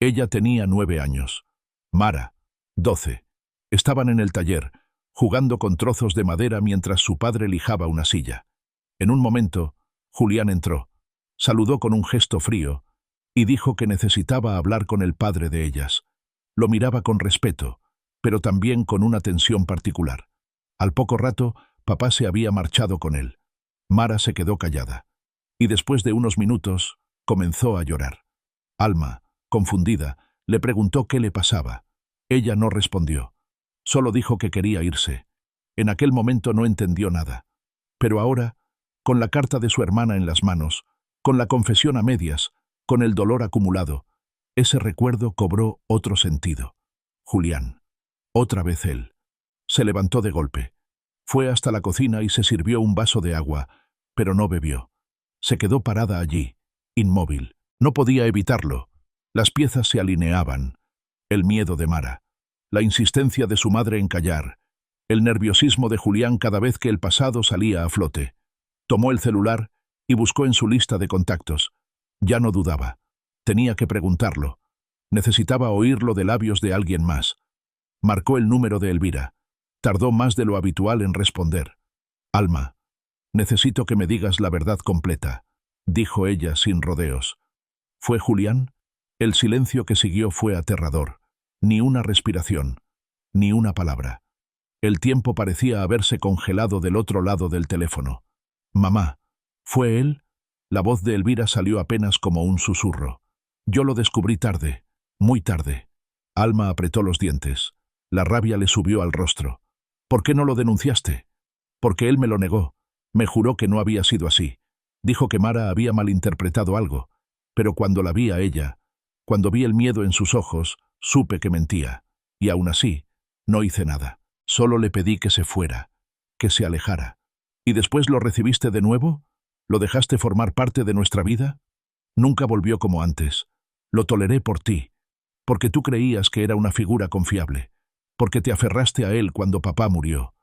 Ella tenía 9 años. Mara, 12. Estaban en el taller, jugando con trozos de madera mientras su padre lijaba una silla. En un momento, Julián entró, saludó con un gesto frío y dijo que necesitaba hablar con el padre de ellas. Lo miraba con respeto, pero también con una tensión particular. Al poco rato, papá se había marchado con él. Mara se quedó callada, y después de unos minutos, comenzó a llorar. Alma, confundida, le preguntó qué le pasaba. Ella no respondió. Solo dijo que quería irse. En aquel momento no entendió nada. Pero ahora, con la carta de su hermana en las manos, con la confesión a medias, con el dolor acumulado, ese recuerdo cobró otro sentido. Julián. Otra vez él. Se levantó de golpe. Fue hasta la cocina y se sirvió un vaso de agua, pero no bebió. Se quedó parada allí, inmóvil. No podía evitarlo. Las piezas se alineaban. El miedo de Mara, la insistencia de su madre en callar, el nerviosismo de Julián cada vez que el pasado salía a flote. Tomó el celular y buscó en su lista de contactos. Ya no dudaba. Tenía que preguntarlo. Necesitaba oírlo de labios de alguien más. Marcó el número de Elvira. Tardó más de lo habitual en responder. «Alma, necesito que me digas la verdad completa», dijo ella sin rodeos. ¿Fue Julián? El silencio que siguió fue aterrador. Ni una respiración, ni una palabra. El tiempo parecía haberse congelado del otro lado del teléfono. «Mamá, ¿fue él?» La voz de Elvira salió apenas como un susurro. «Yo lo descubrí tarde, muy tarde». Alma apretó los dientes. La rabia le subió al rostro. «¿Por qué no lo denunciaste?» «Porque él me lo negó. Me juró que no había sido así. Dijo que Mara había malinterpretado algo. Pero cuando la vi a ella, cuando vi el miedo en sus ojos, supe que mentía. Y aún así, no hice nada. Solo le pedí que se fuera, que se alejara. ¿Y después lo recibiste de nuevo? ¿Lo dejaste formar parte de nuestra vida?» «Nunca volvió como antes. Lo toleré por ti, porque tú creías que era una figura confiable, porque te aferraste a él cuando papá murió.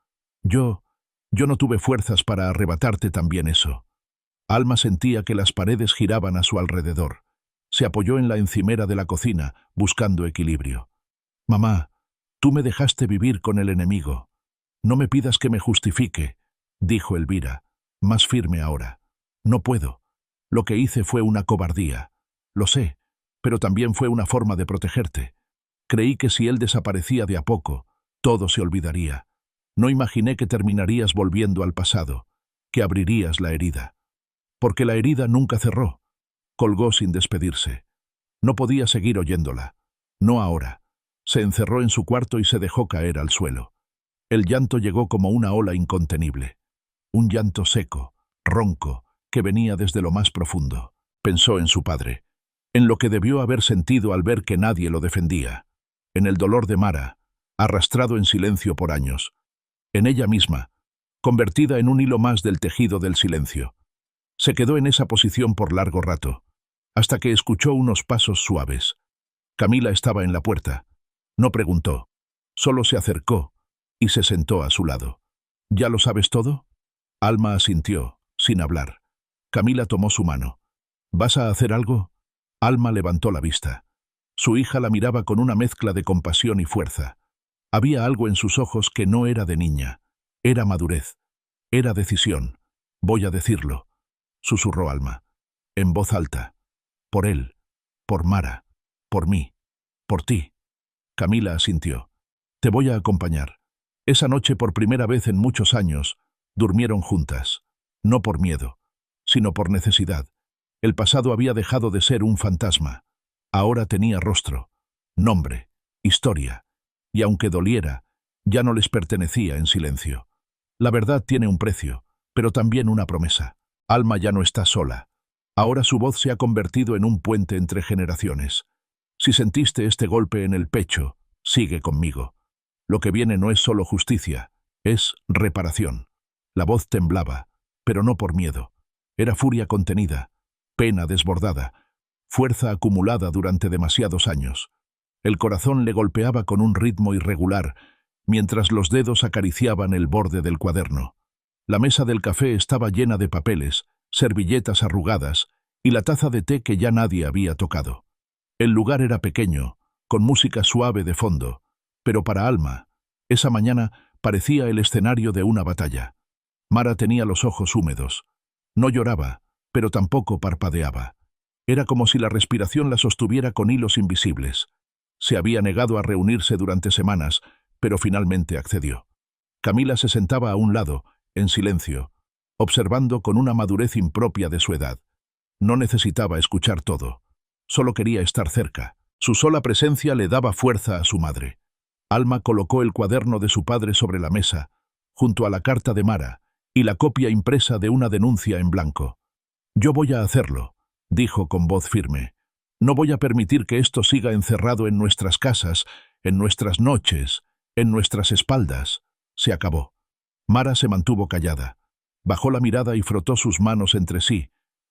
Yo Yo no tuve fuerzas para arrebatarte también eso. Alma sentía que las paredes giraban a su alrededor. Se apoyó en la encimera de la cocina, buscando equilibrio. Mamá, tú me dejaste vivir con el enemigo. No me pidas que me justifique, dijo Elvira, más firme ahora. No puedo. Lo que hice fue una cobardía. Lo sé, pero también fue una forma de protegerte. Creí que si él desaparecía de a poco, todo se olvidaría. No imaginé que terminarías volviendo al pasado, que abrirías la herida. Porque la herida nunca cerró. Colgó sin despedirse. No podía seguir oyéndola. No ahora. Se encerró en su cuarto y se dejó caer al suelo. El llanto llegó como una ola incontenible. Un llanto seco, ronco, que venía desde lo más profundo. Pensó en su padre, en lo que debió haber sentido al ver que nadie lo defendía, en el dolor de Mara, arrastrado en silencio por años, en ella misma, convertida en un hilo más del tejido del silencio. Se quedó en esa posición por largo rato, hasta que escuchó unos pasos suaves. Camila estaba en la puerta. No preguntó, solo se acercó y se sentó a su lado. ¿Ya lo sabes todo? Alma asintió, sin hablar. Camila tomó su mano. ¿Vas a hacer algo? Alma levantó la vista. Su hija la miraba con una mezcla de compasión y fuerza. Había algo en sus ojos que no era de niña. Era madurez. Era decisión. Voy a decirlo, susurró Alma, en voz alta. Por él, por Mara, por mí, por ti. Camila asintió. Te voy a acompañar. Esa noche, por primera vez en muchos años, durmieron juntas. No por miedo, sino por necesidad. El pasado había dejado de ser un fantasma. Ahora tenía rostro, nombre, historia. Y aunque doliera, ya no les pertenecía en silencio. La verdad tiene un precio, pero también una promesa. Alma ya no está sola. Ahora su voz se ha convertido en un puente entre generaciones. Si sentiste este golpe en el pecho, sigue conmigo. Lo que viene no es solo justicia, es reparación. La voz temblaba, pero no por miedo. Era furia contenida, pena desbordada, fuerza acumulada durante demasiados años. El corazón le golpeaba con un ritmo irregular, mientras los dedos acariciaban el borde del cuaderno. La mesa del café estaba llena de papeles, servilletas arrugadas y la taza de té que ya nadie había tocado. El lugar era pequeño, con música suave de fondo, pero para Alma, esa mañana parecía el escenario de una batalla. Mara tenía los ojos húmedos. No lloraba, pero tampoco parpadeaba. Era como si la respiración la sostuviera con hilos invisibles. Se había negado a reunirse durante semanas, pero finalmente accedió. Camila se sentaba a un lado, en silencio, observando con una madurez impropia de su edad. No necesitaba escuchar todo. Solo quería estar cerca. Su sola presencia le daba fuerza a su madre. Alma colocó el cuaderno de su padre sobre la mesa, junto a la carta de Mara y la copia impresa de una denuncia en blanco. «Yo voy a hacerlo», dijo con voz firme. «No voy a permitir que esto siga encerrado en nuestras casas, en nuestras noches, en nuestras espaldas». Se acabó. Mara se mantuvo callada. Bajó la mirada y frotó sus manos entre sí,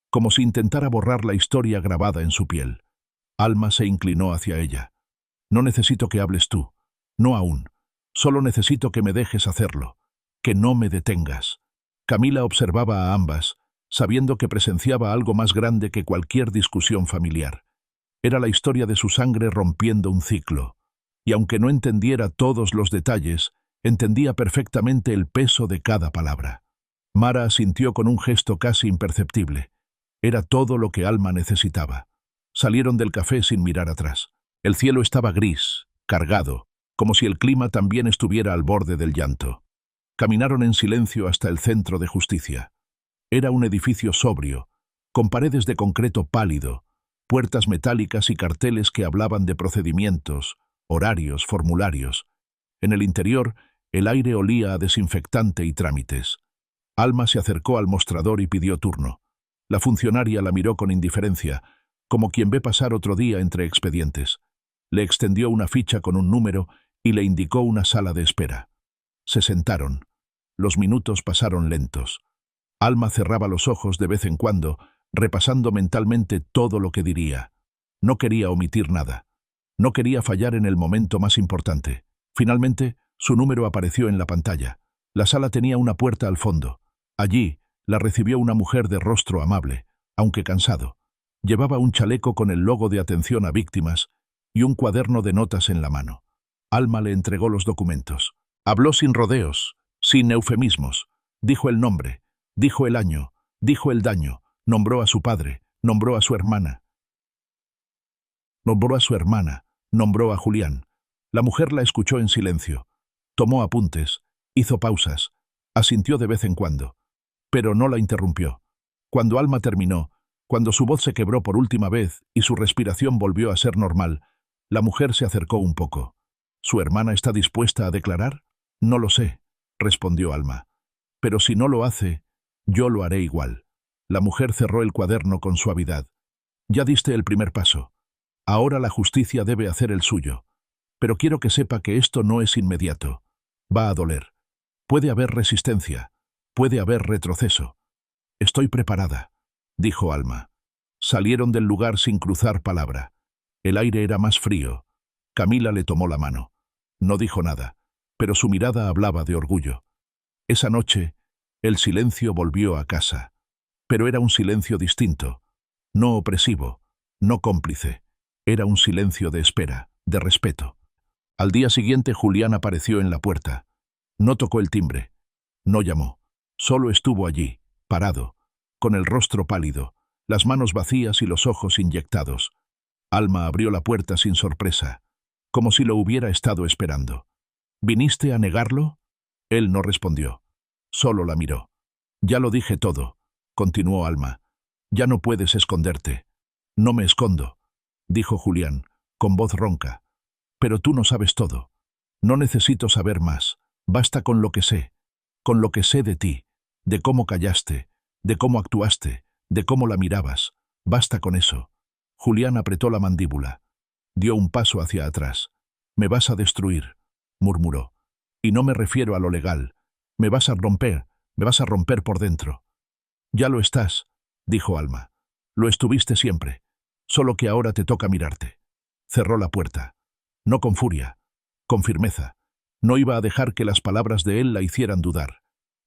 como si intentara borrar la historia grabada en su piel. Alma se inclinó hacia ella. «No necesito que hables tú. No aún. Solo necesito que me dejes hacerlo. Que no me detengas». Camila observaba a ambas, sabiendo que presenciaba algo más grande que cualquier discusión familiar. Era la historia de su sangre rompiendo un ciclo. Y aunque no entendiera todos los detalles, entendía perfectamente el peso de cada palabra. Mara asintió con un gesto casi imperceptible. Era todo lo que Alma necesitaba. Salieron del café sin mirar atrás. El cielo estaba gris, cargado, como si el clima también estuviera al borde del llanto. Caminaron en silencio hasta el centro de Justicia. Era un edificio sobrio, con paredes de concreto pálido, puertas metálicas y carteles que hablaban de procedimientos, horarios, formularios. En el interior, el aire olía a desinfectante y trámites. Alma se acercó al mostrador y pidió turno. La funcionaria la miró con indiferencia, como quien ve pasar otro día entre expedientes. Le extendió una ficha con un número y le indicó una sala de espera. Se sentaron. Los minutos pasaron lentos. Alma cerraba los ojos de vez en cuando, repasando mentalmente todo lo que diría. No quería omitir nada. No quería fallar en el momento más importante. Finalmente, su número apareció en la pantalla. La sala tenía una puerta al fondo. Allí la recibió una mujer de rostro amable, aunque cansado. Llevaba un chaleco con el logo de atención a víctimas y un cuaderno de notas en la mano. Alma le entregó los documentos. Habló sin rodeos, sin eufemismos. Dijo el nombre, dijo el año, dijo el daño, nombró a su padre, nombró a su hermana. Nombró a Julián. La mujer la escuchó en silencio. Tomó apuntes, hizo pausas, asintió de vez en cuando, pero no la interrumpió. Cuando Alma terminó, cuando su voz se quebró por última vez y su respiración volvió a ser normal, la mujer se acercó un poco. ¿Su hermana está dispuesta a declarar? No lo sé, respondió Alma. Pero si no lo hace, yo lo haré igual. La mujer cerró el cuaderno con suavidad. Ya diste el primer paso. Ahora la justicia debe hacer el suyo. Pero quiero que sepa que esto no es inmediato. Va a doler. Puede haber resistencia. Puede haber retroceso. Estoy preparada, dijo Alma. Salieron del lugar sin cruzar palabra. El aire era más frío. Camila le tomó la mano. No dijo nada, pero su mirada hablaba de orgullo. Esa noche, el silencio volvió a casa. Pero era un silencio distinto. No opresivo, no cómplice. Era un silencio de espera, de respeto. Al día siguiente Julián apareció en la puerta. No tocó el timbre. No llamó. Solo estuvo allí, parado, con el rostro pálido, las manos vacías y los ojos inyectados. Alma abrió la puerta sin sorpresa, como si lo hubiera estado esperando. ¿Viniste a negarlo? Él no respondió. Solo la miró. Ya lo dije todo, continuó Alma. Ya no puedes esconderte. No me escondo, dijo Julián, con voz ronca. Pero tú no sabes todo. No necesito saber más. Basta con lo que sé de ti, de cómo callaste, de cómo actuaste, de cómo la mirabas. Basta con eso. Julián apretó la mandíbula. Dio un paso hacia atrás. Me vas a destruir, murmuró. Y no me refiero a lo legal. Me vas a romper por dentro. Ya lo estás, dijo Alma. Lo estuviste siempre, solo que ahora te toca mirarte. Cerró la puerta. No con furia, con firmeza. No iba a dejar que las palabras de él la hicieran dudar.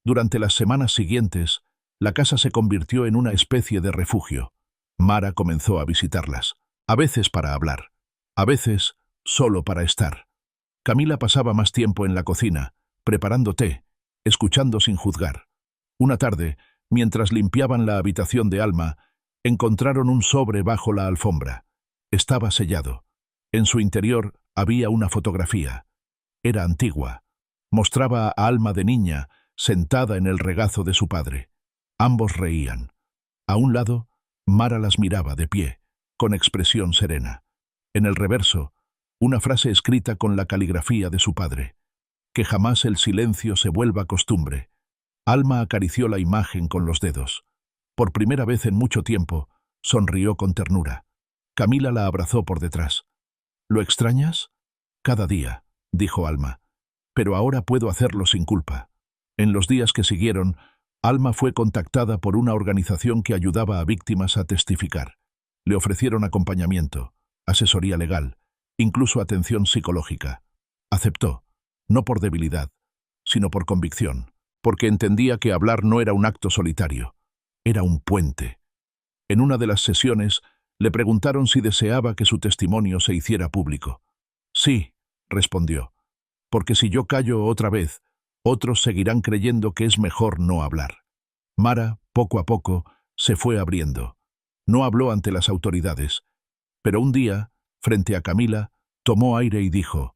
Durante las semanas siguientes, la casa se convirtió en una especie de refugio. Mara comenzó a visitarlas, a veces para hablar, a veces solo para estar. Camila pasaba más tiempo en la cocina, preparando té, escuchando sin juzgar. Una tarde, mientras limpiaban la habitación de Alma, encontraron un sobre bajo la alfombra. Estaba sellado. En su interior había una fotografía. Era antigua. Mostraba a Alma de niña, sentada en el regazo de su padre. Ambos reían. A un lado, Mara las miraba de pie, con expresión serena. En el reverso, una frase escrita con la caligrafía de su padre. Que jamás el silencio se vuelva costumbre. Alma acarició la imagen con los dedos. Por primera vez en mucho tiempo, sonrió con ternura. Camila la abrazó por detrás. ¿Lo extrañas? Cada día, dijo Alma. Pero ahora puedo hacerlo sin culpa. En los días que siguieron, Alma fue contactada por una organización que ayudaba a víctimas a testificar. Le ofrecieron acompañamiento, asesoría legal, incluso atención psicológica. Aceptó, no por debilidad, sino por convicción, porque entendía que hablar no era un acto solitario, era un puente. En una de las sesiones, le preguntaron si deseaba que su testimonio se hiciera público. Sí, respondió, porque si yo callo otra vez, otros seguirán creyendo que es mejor no hablar. Mara, poco a poco, se fue abriendo. No habló ante las autoridades, pero un día, frente a Camila, tomó aire y dijo: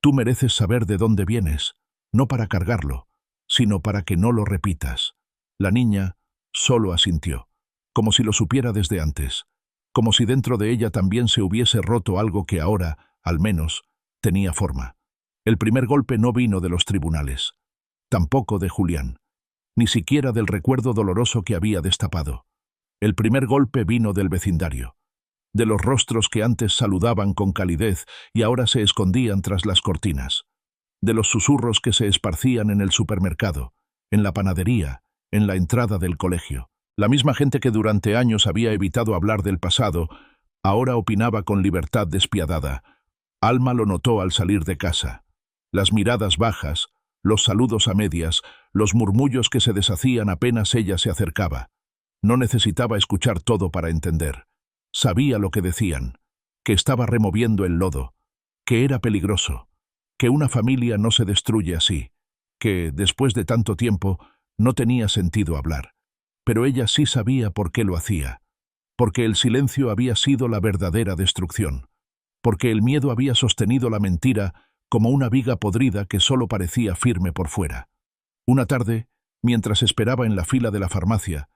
«Tú mereces saber de dónde vienes, no para cargarlo, sino para que no lo repitas». La niña solo asintió, como si lo supiera desde antes, como si dentro de ella también se hubiese roto algo que ahora, al menos, tenía forma. El primer golpe no vino de los tribunales, tampoco de Julián, ni siquiera del recuerdo doloroso que había destapado. El primer golpe vino del vecindario, de los rostros que antes saludaban con calidez y ahora se escondían tras las cortinas, de los susurros que se esparcían en el supermercado, en la panadería, en la entrada del colegio. La misma gente que durante años había evitado hablar del pasado, ahora opinaba con libertad despiadada. Alma lo notó al salir de casa. Las miradas bajas, los saludos a medias, los murmullos que se deshacían apenas ella se acercaba. No necesitaba escuchar todo para entender. Sabía lo que decían, que estaba removiendo el lodo, que era peligroso, que una familia no se destruye así, que, después de tanto tiempo, no tenía sentido hablar. Pero ella sí sabía por qué lo hacía, porque el silencio había sido la verdadera destrucción, porque el miedo había sostenido la mentira como una viga podrida que solo parecía firme por fuera. Una tarde, mientras esperaba en la fila de la farmacia,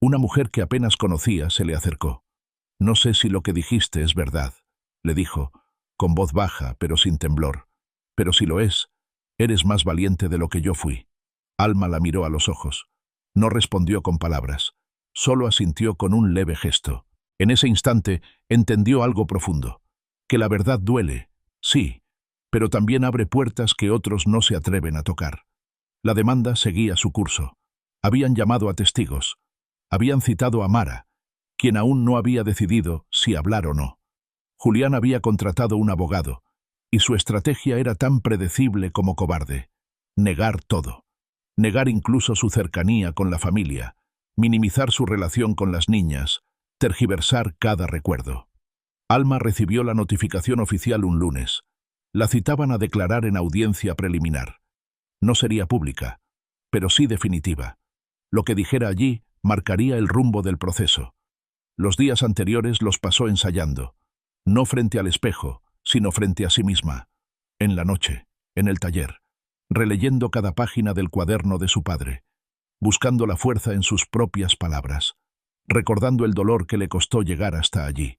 una mujer que apenas conocía se le acercó. «No sé si lo que dijiste es verdad», le dijo, con voz baja pero sin temblor. «Pero si lo es, eres más valiente de lo que yo fui». Alma la miró a los ojos. No respondió con palabras, solo asintió con un leve gesto. En ese instante entendió algo profundo, que la verdad duele, sí, pero también abre puertas que otros no se atreven a tocar. La demanda seguía su curso. Habían llamado a testigos. Habían citado a Mara, quien aún no había decidido si hablar o no. Julián había contratado un abogado, y su estrategia era tan predecible como cobarde. Negar todo. Negar incluso su cercanía con la familia, minimizar su relación con las niñas, tergiversar cada recuerdo. Alma recibió la notificación oficial un lunes. La citaban a declarar en audiencia preliminar. No sería pública, pero sí definitiva. Lo que dijera allí marcaría el rumbo del proceso. Los días anteriores los pasó ensayando, no frente al espejo, sino frente a sí misma, en la noche, en el taller, releyendo cada página del cuaderno de su padre, buscando la fuerza en sus propias palabras, recordando el dolor que le costó llegar hasta allí.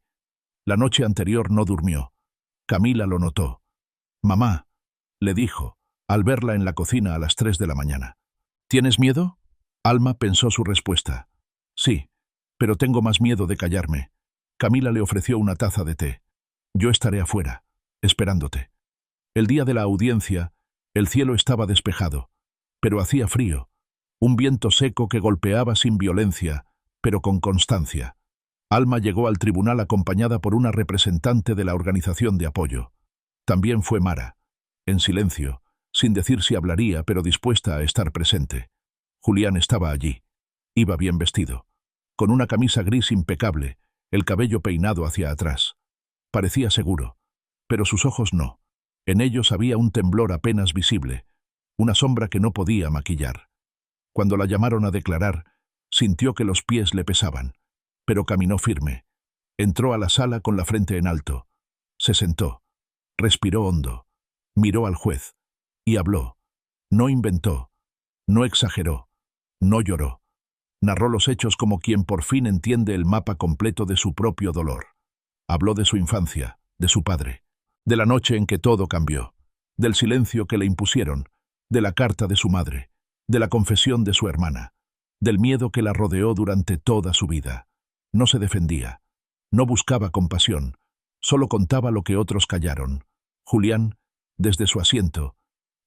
La noche anterior no durmió. Camila lo notó. «Mamá», le dijo, al verla en la cocina a las 3 de la mañana. «¿Tienes miedo?» Alma pensó su respuesta. «Sí, pero tengo más miedo de callarme». Camila le ofreció una taza de té. «Yo estaré afuera, esperándote». El día de la audiencia, el cielo estaba despejado, pero hacía frío, un viento seco que golpeaba sin violencia, pero con constancia. Alma llegó al tribunal acompañada por una representante de la organización de apoyo. También fue Mara, en silencio, sin decir si hablaría, pero dispuesta a estar presente. Julián estaba allí. Iba bien vestido, con una camisa gris impecable, el cabello peinado hacia atrás. Parecía seguro, pero sus ojos no. En ellos había un temblor apenas visible, una sombra que no podía maquillar. Cuando la llamaron a declarar, sintió que los pies le pesaban, pero caminó firme. Entró a la sala con la frente en alto. Se sentó, respiró hondo, miró al juez y habló. No inventó, no exageró, no lloró. Narró los hechos como quien por fin entiende el mapa completo de su propio dolor. Habló de su infancia, de su padre, de la noche en que todo cambió, del silencio que le impusieron, de la carta de su madre, de la confesión de su hermana, del miedo que la rodeó durante toda su vida. No se defendía, no buscaba compasión, solo contaba lo que otros callaron. Julián, desde su asiento,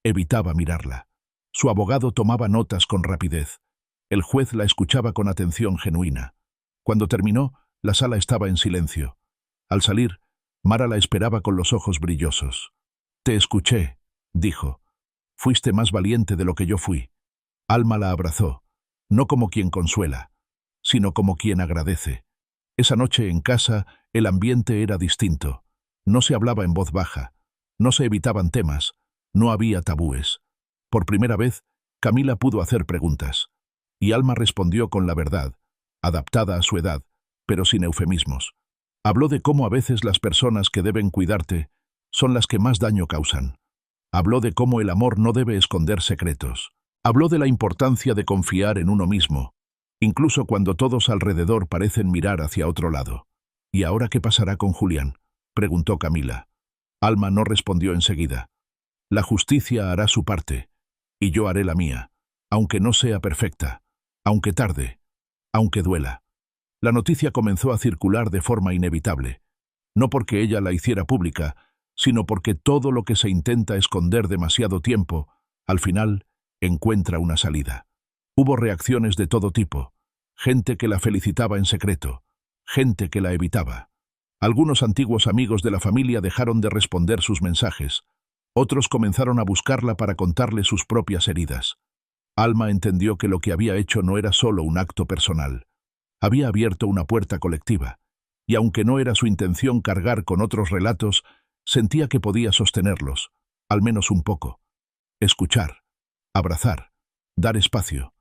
evitaba mirarla. Su abogado tomaba notas con rapidez. El juez la escuchaba con atención genuina. Cuando terminó, la sala estaba en silencio. Al salir, Mara la esperaba con los ojos brillosos. «Te escuché», dijo. «Fuiste más valiente de lo que yo fui». Alma la abrazó, no como quien consuela, sino como quien agradece. Esa noche en casa el ambiente era distinto. No se hablaba en voz baja, no se evitaban temas, no había tabúes. Por primera vez, Camila pudo hacer preguntas. Y Alma respondió con la verdad, adaptada a su edad, pero sin eufemismos. Habló de cómo a veces las personas que deben cuidarte son las que más daño causan. Habló de cómo el amor no debe esconder secretos. Habló de la importancia de confiar en uno mismo, incluso cuando todos alrededor parecen mirar hacia otro lado. «¿Y ahora qué pasará con Julián?», preguntó Camila. Alma no respondió enseguida. «La justicia hará su parte, y yo haré la mía, aunque no sea perfecta, aunque tarde, aunque duela». La noticia comenzó a circular de forma inevitable, no porque ella la hiciera pública, sino porque todo lo que se intenta esconder demasiado tiempo, al final, encuentra una salida. Hubo reacciones de todo tipo, gente que la felicitaba en secreto, gente que la evitaba. Algunos antiguos amigos de la familia dejaron de responder sus mensajes, Otros comenzaron a buscarla para contarle sus propias heridas. Alma entendió que lo que había hecho no era solo un acto personal. Había abierto una puerta colectiva, y aunque no era su intención cargar con otros relatos, sentía que podía sostenerlos, al menos un poco. Escuchar, abrazar, dar espacio.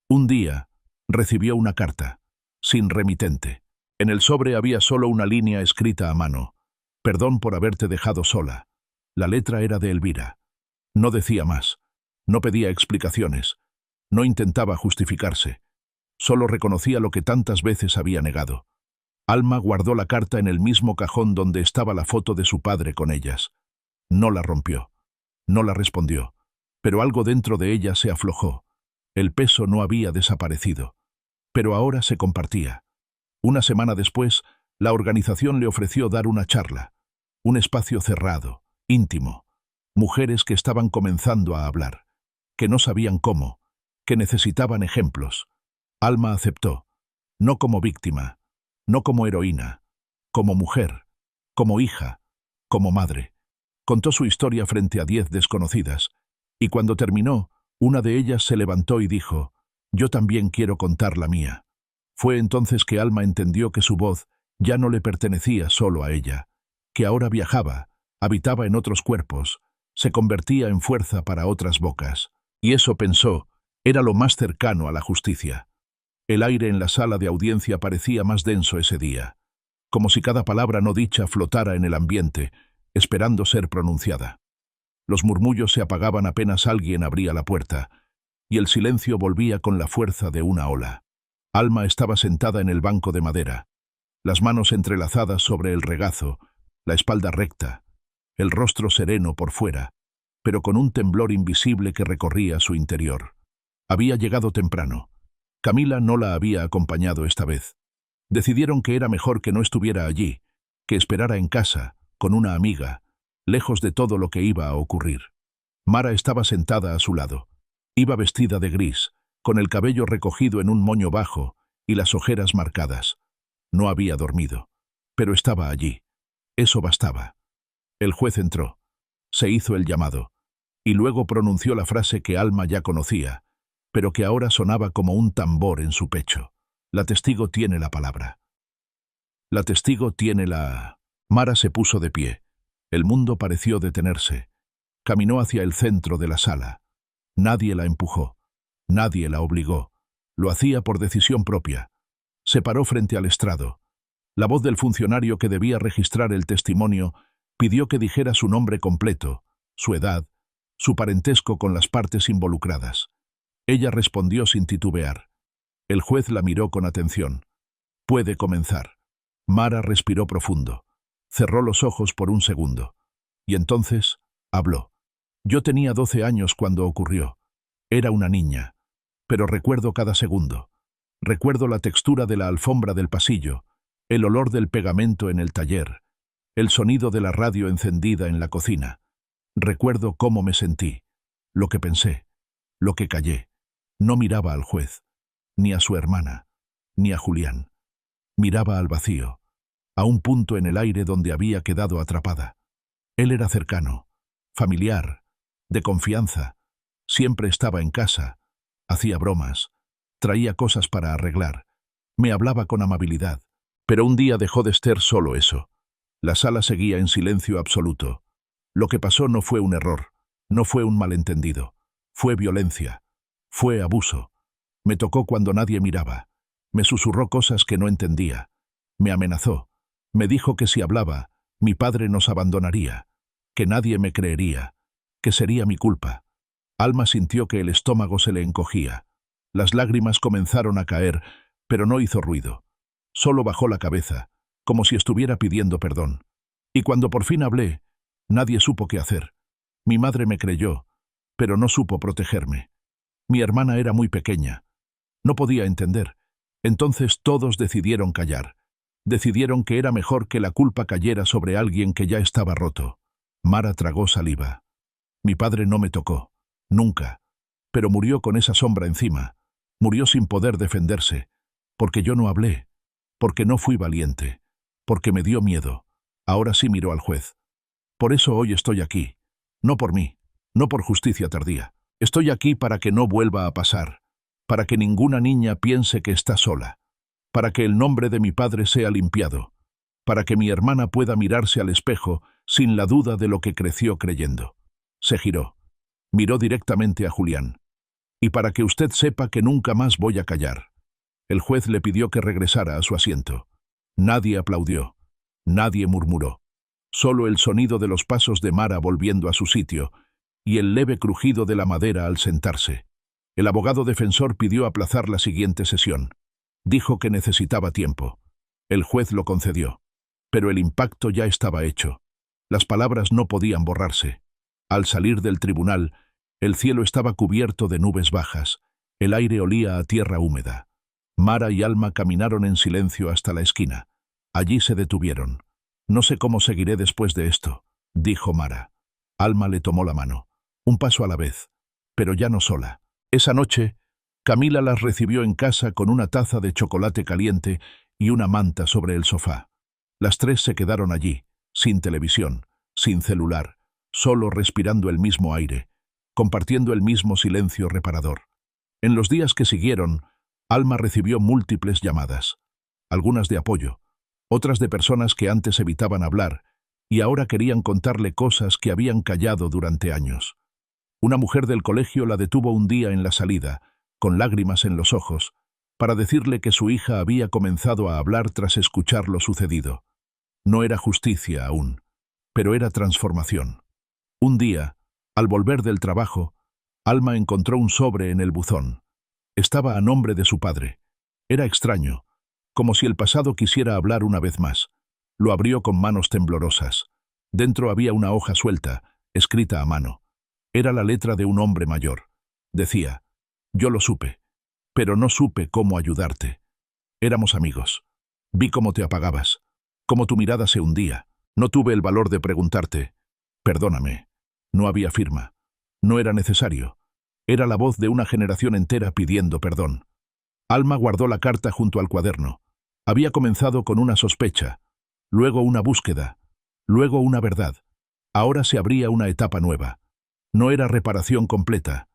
Un día, recibió una carta, sin remitente. En el sobre había solo una línea escrita a mano. Perdón por haberte dejado sola. La letra era de Elvira. No decía más. No pedía explicaciones. No intentaba justificarse. Solo reconocía lo que tantas veces había negado. Alma guardó la carta en el mismo cajón donde estaba la foto de su padre con ellas. No la rompió. No la respondió. Pero algo dentro de ella se aflojó. El peso no había desaparecido. Pero ahora se compartía. Una semana después, la organización le ofreció dar una charla. Un espacio cerrado, íntimo. Mujeres que estaban comenzando a hablar. Que no sabían cómo. Que necesitaban ejemplos. Alma aceptó. No como víctima. No como heroína. Como mujer. Como hija. Como madre. Contó su historia frente a 10 desconocidas. Y cuando terminó, una de ellas se levantó y dijo: «Yo también quiero contar la mía». Fue entonces que Alma entendió que su voz ya no le pertenecía solo a ella, que ahora viajaba, habitaba en otros cuerpos, se convertía en fuerza para otras bocas. Y eso, pensó, era lo más cercano a la justicia. El aire en la sala de audiencia parecía más denso ese día, como si cada palabra no dicha flotara en el ambiente, esperando ser pronunciada. Los murmullos se apagaban apenas alguien abría la puerta, y el silencio volvía con la fuerza de una ola. Alma estaba sentada en el banco de madera, las manos entrelazadas sobre el regazo, la espalda recta, el rostro sereno por fuera, pero con un temblor invisible que recorría su interior. Había llegado temprano. Camila no la había acompañado esta vez. Decidieron que era mejor que no estuviera allí, que esperara en casa, con una amiga, lejos de todo lo que iba a ocurrir. Mara estaba sentada a su lado. Iba vestida de gris, con el cabello recogido en un moño bajo y las ojeras marcadas. No había dormido, pero estaba allí. Eso bastaba. El juez entró. Se hizo el llamado, y luego pronunció la frase que Alma ya conocía, pero que ahora sonaba como un tambor en su pecho. La testigo tiene la palabra. La testigo tiene la... Mara se puso de pie. El mundo pareció detenerse. Caminó hacia el centro de la sala. Nadie la empujó. Nadie la obligó. Lo hacía por decisión propia. Se paró frente al estrado. La voz del funcionario que debía registrar el testimonio pidió que dijera su nombre completo, su edad, su parentesco con las partes involucradas. Ella respondió sin titubear. El juez la miró con atención. «Puede comenzar». Mara respiró profundo. Cerró los ojos por un segundo. Y entonces habló. «Yo tenía 12 años cuando ocurrió. Era una niña. Pero recuerdo cada segundo. Recuerdo la textura de la alfombra del pasillo, el olor del pegamento en el taller, el sonido de la radio encendida en la cocina. Recuerdo cómo me sentí, lo que pensé, lo que callé. No miraba al juez, ni a su hermana, ni a Julián. Miraba al vacío, a un punto en el aire donde había quedado atrapada. Él era cercano, familiar, de confianza. Siempre estaba en casa, hacía bromas, traía cosas para arreglar, me hablaba con amabilidad. Pero un día dejó de ser solo eso. La sala seguía en silencio absoluto. Lo que pasó no fue un error, no fue un malentendido. Fue violencia, fue abuso. Me tocó cuando nadie miraba. Me susurró cosas que no entendía. Me amenazó. Me dijo que si hablaba, mi padre nos abandonaría, que nadie me creería, que sería mi culpa. Alma sintió que el estómago se le encogía. Las lágrimas comenzaron a caer, pero no hizo ruido. Solo bajó la cabeza, como si estuviera pidiendo perdón. Y cuando por fin hablé, nadie supo qué hacer. Mi madre me creyó, pero no supo protegerme. Mi hermana era muy pequeña. No podía entender. Entonces todos decidieron callar. Decidieron que era mejor que la culpa cayera sobre alguien que ya estaba roto. Mara tragó saliva. Mi padre no me tocó. Nunca. Pero murió con esa sombra encima. Murió sin poder defenderse. Porque yo no hablé. Porque no fui valiente. Porque me dio miedo. Ahora sí miró al juez. Por eso hoy estoy aquí. No por mí, no por justicia tardía. Estoy aquí para que no vuelva a pasar, para que ninguna niña piense que está sola, para que el nombre de mi padre sea limpiado, para que mi hermana pueda mirarse al espejo sin la duda de lo que creció creyendo. Se giró, miró directamente a Julián. Y para que usted sepa que nunca más voy a callar. El juez le pidió que regresara a su asiento. Nadie aplaudió, nadie murmuró. Solo el sonido de los pasos de Mara volviendo a su sitio y el leve crujido de la madera al sentarse. El abogado defensor pidió aplazar la siguiente sesión. Dijo que necesitaba tiempo. El juez lo concedió. Pero el impacto ya estaba hecho. Las palabras no podían borrarse. Al salir del tribunal, el cielo estaba cubierto de nubes bajas. El aire olía a tierra húmeda. Mara y Alma caminaron en silencio hasta la esquina. Allí se detuvieron. «No sé cómo seguiré después de esto», dijo Mara. Alma le tomó la mano. Un paso a la vez, pero ya no sola. Esa noche, Camila las recibió en casa con una taza de chocolate caliente y una manta sobre el sofá. Las tres se quedaron allí, sin televisión, sin celular, solo respirando el mismo aire, compartiendo el mismo silencio reparador. En los días que siguieron, Alma recibió múltiples llamadas, algunas de apoyo, otras de personas que antes evitaban hablar y ahora querían contarle cosas que habían callado durante años. Una mujer del colegio la detuvo un día en la salida, con lágrimas en los ojos, para decirle que su hija había comenzado a hablar tras escuchar lo sucedido. No era justicia aún, pero era transformación. Un día, al volver del trabajo, Alma encontró un sobre en el buzón. Estaba a nombre de su padre. Era extraño, como si el pasado quisiera hablar una vez más. Lo abrió con manos temblorosas. Dentro había una hoja suelta, escrita a mano. Era la letra de un hombre mayor. Decía: «Yo lo supe, pero no supe cómo ayudarte. Éramos amigos. Vi cómo te apagabas, cómo tu mirada se hundía. No tuve el valor de preguntarte. Perdóname». No había firma. No era necesario. Era la voz de una generación entera pidiendo perdón. Alma guardó la carta junto al cuaderno. Había comenzado con una sospecha, luego una búsqueda, luego una verdad. Ahora se abría una etapa nueva. No era reparación completa,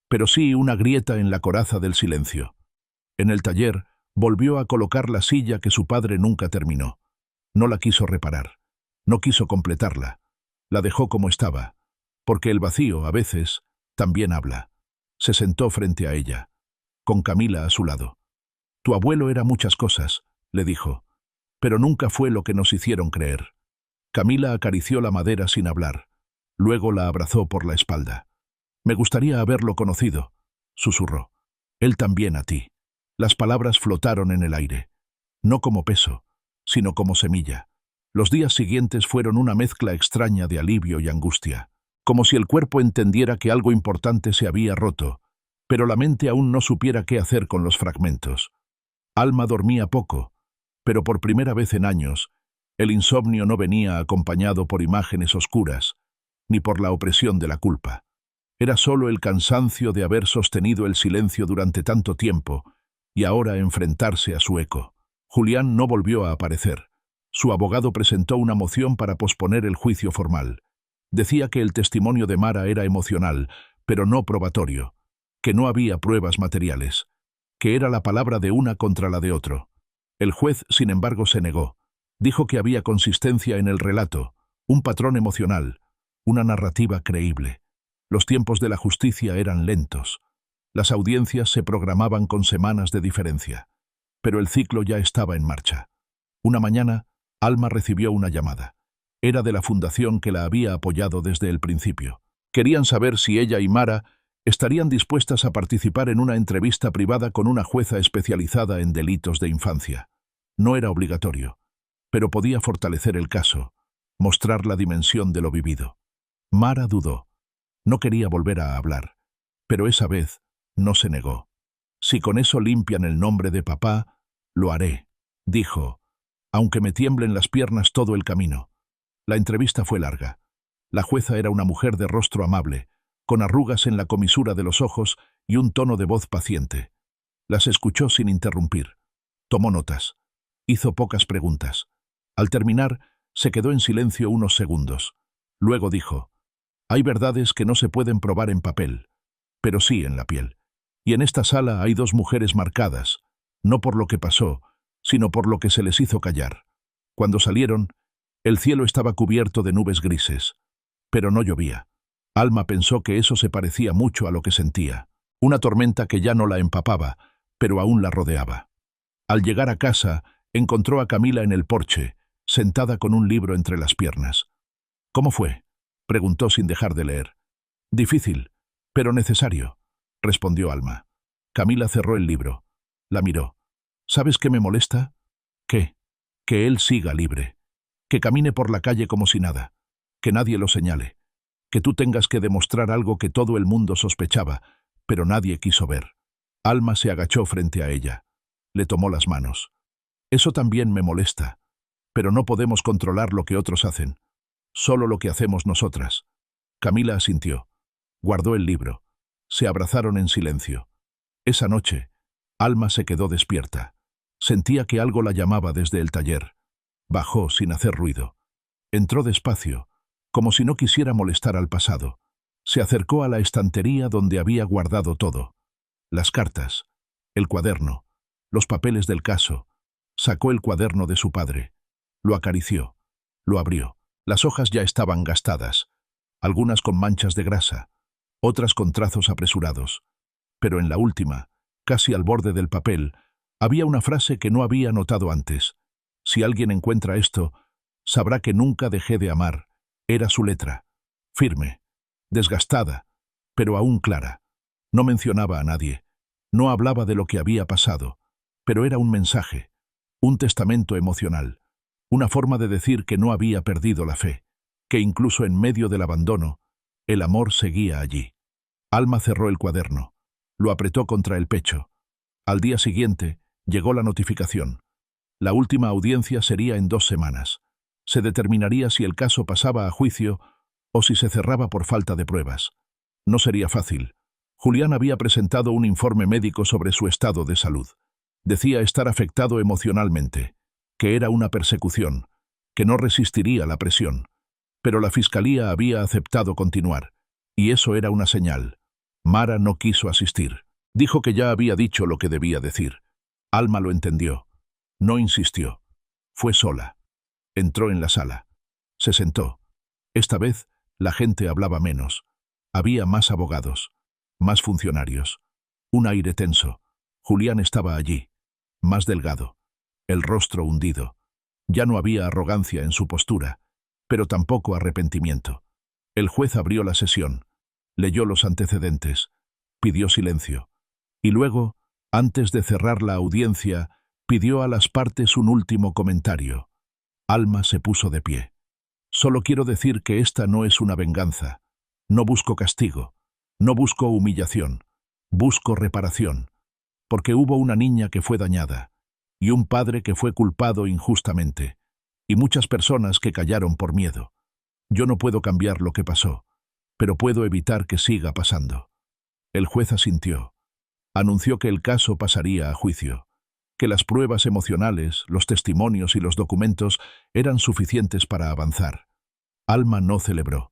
pero sí una grieta en la coraza del silencio. En el taller, volvió a colocar la silla que su padre nunca terminó. No la quiso reparar, no quiso completarla. La dejó como estaba, porque el vacío, a veces, también habla. Se sentó frente a ella, con Camila a su lado. «Tu abuelo era muchas cosas», le dijo, «pero nunca fue lo que nos hicieron creer». Camila acarició la madera sin hablar. Luego la abrazó por la espalda. «Me gustaría haberlo conocido», susurró. «Él también a ti». Las palabras flotaron en el aire, no como peso, sino como semilla. Los días siguientes fueron una mezcla extraña de alivio y angustia, como si el cuerpo entendiera que algo importante se había roto, pero la mente aún no supiera qué hacer con los fragmentos. Alma dormía poco, pero por primera vez en años, el insomnio no venía acompañado por imágenes oscuras, ni por la opresión de la culpa. Era solo el cansancio de haber sostenido el silencio durante tanto tiempo y ahora enfrentarse a su eco. Julián no volvió a aparecer. Su abogado presentó una moción para posponer el juicio formal. Decía que el testimonio de Mara era emocional, pero no probatorio, que no había pruebas materiales, que era la palabra de una contra la de otro. El juez, sin embargo, se negó. Dijo que había consistencia en el relato, un patrón emocional, una narrativa creíble. Los tiempos de la justicia eran lentos. Las audiencias se programaban con semanas de diferencia. Pero el ciclo ya estaba en marcha. Una mañana, Alma recibió una llamada. Era de la fundación que la había apoyado desde el principio. Querían saber si ella y Mara estarían dispuestas a participar en una entrevista privada con una jueza especializada en delitos de infancia. No era obligatorio, pero podía fortalecer el caso, mostrar la dimensión de lo vivido. Mara dudó. No quería volver a hablar, pero esa vez no se negó. «Si con eso limpian el nombre de papá, lo haré», dijo, aunque me tiemblen las piernas todo el camino. La entrevista fue larga. La jueza era una mujer de rostro amable, con arrugas en la comisura de los ojos y un tono de voz paciente. Las escuchó sin interrumpir. Tomó notas. Hizo pocas preguntas. Al terminar, se quedó en silencio unos segundos. Luego dijo: Hay verdades que no se pueden probar en papel, pero sí en la piel. Y en esta sala hay dos mujeres marcadas, no por lo que pasó, sino por lo que se les hizo callar. Cuando salieron, el cielo estaba cubierto de nubes grises, pero no llovía. Alma pensó que eso se parecía mucho a lo que sentía, una tormenta que ya no la empapaba, pero aún la rodeaba. Al llegar a casa, encontró a Camila en el porche, sentada con un libro entre las piernas. «¿Cómo fue?», preguntó sin dejar de leer. «Difícil, pero necesario», respondió Alma. Camila cerró el libro. La miró. «¿Sabes qué me molesta?». «¿Qué?». «Que él siga libre. Que camine por la calle como si nada. Que nadie lo señale. Que tú tengas que demostrar algo que todo el mundo sospechaba, pero nadie quiso ver». Alma se agachó frente a ella. Le tomó las manos. «Eso también me molesta. Pero no podemos controlar lo que otros hacen. Solo lo que hacemos nosotras». Camila asintió. Guardó el libro. Se abrazaron en silencio. Esa noche, Alma se quedó despierta. Sentía que algo la llamaba desde el taller. Bajó sin hacer ruido. Entró despacio, como si no quisiera molestar al pasado. Se acercó a la estantería donde había guardado todo. Las cartas, el cuaderno, los papeles del caso. Sacó el cuaderno de su padre. Lo acarició. Lo abrió. Las hojas ya estaban gastadas, algunas con manchas de grasa, otras con trazos apresurados. Pero en la última, casi al borde del papel, había una frase que no había notado antes. «Si alguien encuentra esto, sabrá que nunca dejé de amar». Era su letra, firme, desgastada, pero aún clara. No mencionaba a nadie, no hablaba de lo que había pasado, pero era un mensaje, un testamento emocional, una forma de decir que no había perdido la fe, que incluso en medio del abandono, el amor seguía allí. Alma cerró el cuaderno, lo apretó contra el pecho. Al día siguiente, llegó la notificación. La última audiencia sería en 2 semanas. Se determinaría si el caso pasaba a juicio o si se cerraba por falta de pruebas. No sería fácil. Julián había presentado un informe médico sobre su estado de salud. Decía estar afectado emocionalmente, que era una persecución, que no resistiría la presión. Pero la fiscalía había aceptado continuar, y eso era una señal. Mara no quiso asistir. Dijo que ya había dicho lo que debía decir. Alma lo entendió. No insistió. Fue sola. Entró en la sala. Se sentó. Esta vez, la gente hablaba menos. Había más abogados, más funcionarios. Un aire tenso. Julián estaba allí, más delgado, el rostro hundido. Ya no había arrogancia en su postura, pero tampoco arrepentimiento. El juez abrió la sesión, leyó los antecedentes, pidió silencio. Y luego, antes de cerrar la audiencia, pidió a las partes un último comentario. Alma se puso de pie. «Solo quiero decir que esta no es una venganza. No busco castigo. No busco humillación. Busco reparación. Porque hubo una niña que fue dañada, y un padre que fue culpado injustamente, y muchas personas que callaron por miedo. Yo no puedo cambiar lo que pasó, pero puedo evitar que siga pasando». El juez asintió. Anunció que el caso pasaría a juicio, que las pruebas emocionales, los testimonios y los documentos eran suficientes para avanzar. Alma no celebró,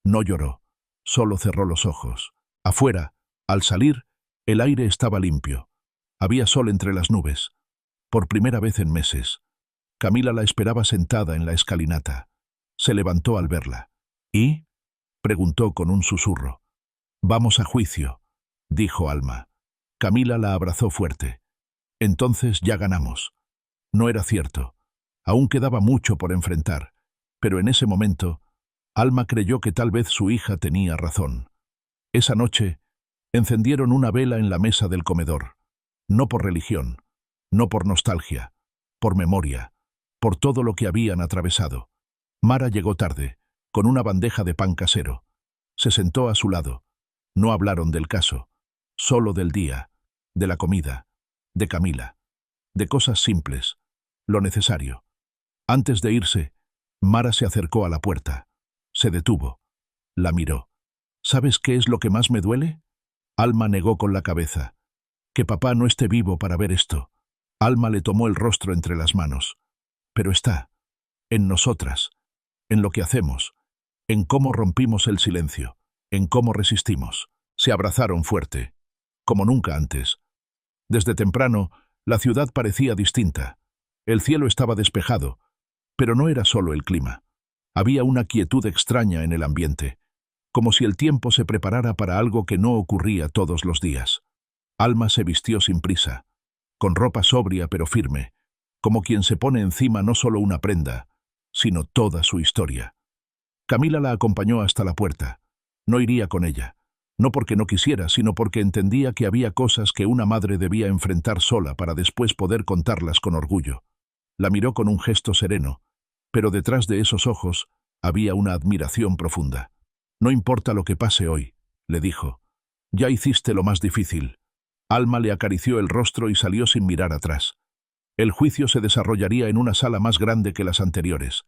no lloró, solo cerró los ojos. Afuera, al salir, el aire estaba limpio. Había sol entre las nubes. Por primera vez en meses. Camila la esperaba sentada en la escalinata. Se levantó al verla. «¿Y?», preguntó con un susurro. «Vamos a juicio», dijo Alma. Camila la abrazó fuerte. «Entonces ya ganamos». No era cierto. Aún quedaba mucho por enfrentar, pero en ese momento, Alma creyó que tal vez su hija tenía razón. Esa noche, encendieron una vela en la mesa del comedor. No por religión, no por nostalgia, por memoria, por todo lo que habían atravesado. Mara llegó tarde, con una bandeja de pan casero. Se sentó a su lado. No hablaron del caso, solo del día, de la comida, de Camila, de cosas simples, lo necesario. Antes de irse, Mara se acercó a la puerta. Se detuvo. La miró. «¿Sabes qué es lo que más me duele?». Alma negó con la cabeza. «Que papá no esté vivo para ver esto». Alma le tomó el rostro entre las manos. «Pero está. En nosotras. En lo que hacemos. en cómo rompimos el silencio, en cómo resistimos. Se abrazaron fuerte, como nunca antes. Desde temprano, la ciudad parecía distinta. El cielo estaba despejado, pero no era solo el clima. Había una quietud extraña en el ambiente, como si el tiempo se preparara para algo que no ocurría todos los días. Alma se vistió sin prisa, con ropa sobria pero firme, como quien se pone encima no solo una prenda, sino toda su historia. Camila la acompañó hasta la puerta. No iría con ella, no porque no quisiera, sino porque entendía que había cosas que una madre debía enfrentar sola para después poder contarlas con orgullo. La miró con un gesto sereno, pero detrás de esos ojos había una admiración profunda. «No importa lo que pase hoy», le dijo. «Ya hiciste lo más difícil». Alma le acarició el rostro y salió sin mirar atrás. El juicio se desarrollaría en una sala más grande que las anteriores.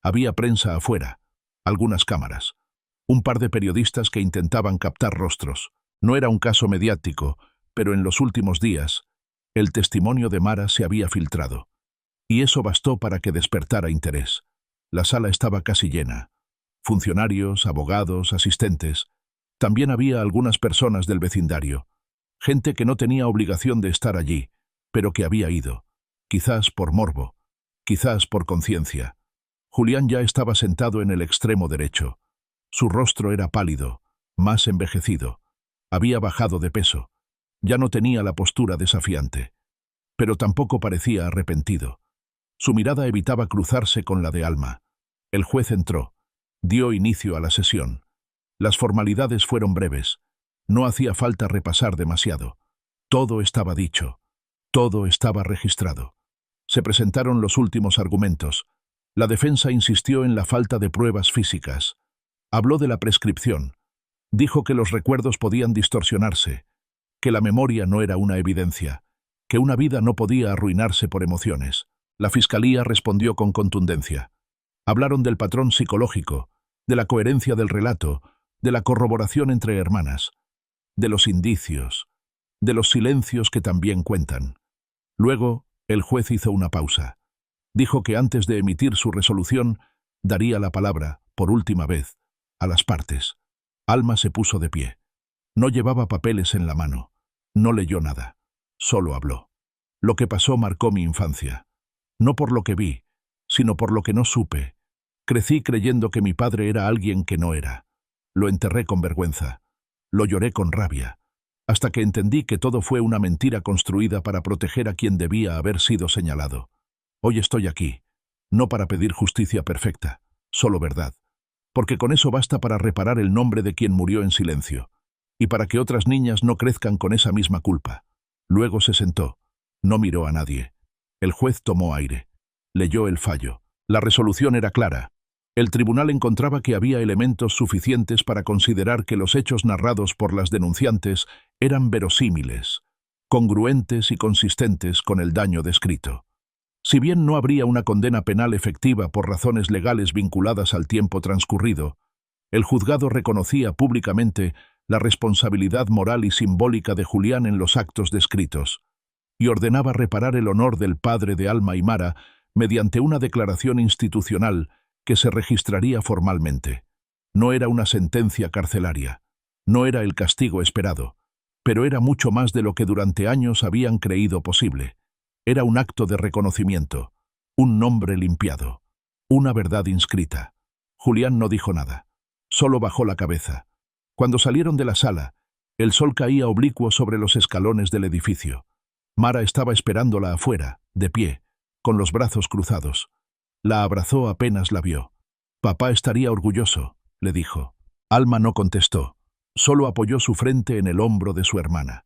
Había prensa afuera, algunas cámaras, un par de periodistas que intentaban captar rostros. No era un caso mediático, pero en los últimos días, el testimonio de Mara se había filtrado. Y eso bastó para que despertara interés. La sala estaba casi llena. Funcionarios, abogados, asistentes. También había algunas personas del vecindario. Gente que no tenía obligación de estar allí, pero que había ido. Quizás por morbo, quizás por conciencia. Julián ya estaba sentado en el extremo derecho. Su rostro era pálido, más envejecido. Había bajado de peso. Ya no tenía la postura desafiante. Pero tampoco parecía arrepentido. Su mirada evitaba cruzarse con la de Alma. El juez entró. Dio inicio a la sesión. Las formalidades fueron breves. No hacía falta repasar demasiado. Todo estaba dicho. Todo estaba registrado. Se presentaron los últimos argumentos. La defensa insistió en la falta de pruebas físicas. Habló de la prescripción. Dijo que los recuerdos podían distorsionarse, que la memoria no era una evidencia, que una vida no podía arruinarse por emociones. La fiscalía respondió con contundencia. Hablaron del patrón psicológico, de la coherencia del relato, de la corroboración entre hermanas, de los indicios, de los silencios que también cuentan. Luego, el juez hizo una pausa. Dijo que antes de emitir su resolución, daría la palabra, por última vez, a las partes. Alma se puso de pie. No llevaba papeles en la mano. No leyó nada. Solo habló. Lo que pasó marcó mi infancia. No por lo que vi, sino por lo que no supe. Crecí creyendo que mi padre era alguien que no era. Lo enterré con vergüenza. Lo lloré con rabia. Hasta que entendí que todo fue una mentira construida para proteger a quien debía haber sido señalado. Hoy estoy aquí, no para pedir justicia perfecta, solo verdad. Porque con eso basta para reparar el nombre de quien murió en silencio, y para que otras niñas no crezcan con esa misma culpa. Luego se sentó. No miró a nadie. El juez tomó aire. Leyó el fallo. La resolución era clara. El tribunal encontraba que había elementos suficientes para considerar que los hechos narrados por las denunciantes eran verosímiles, congruentes y consistentes con el daño descrito. Si bien no habría una condena penal efectiva por razones legales vinculadas al tiempo transcurrido, el juzgado reconocía públicamente la responsabilidad moral y simbólica de Julián en los actos descritos, y ordenaba reparar el honor del padre de Alma y Mara mediante una declaración institucional que se registraría formalmente. No era una sentencia carcelaria, no era el castigo esperado, pero era mucho más de lo que durante años habían creído posible. Era un acto de reconocimiento, un nombre limpiado, una verdad inscrita. Julián no dijo nada, solo bajó la cabeza. Cuando salieron de la sala, el sol caía oblicuo sobre los escalones del edificio. Mara estaba esperándola afuera, de pie, con los brazos cruzados. La abrazó apenas la vio. «Papá estaría orgulloso», le dijo. Alma no contestó, solo apoyó su frente en el hombro de su hermana.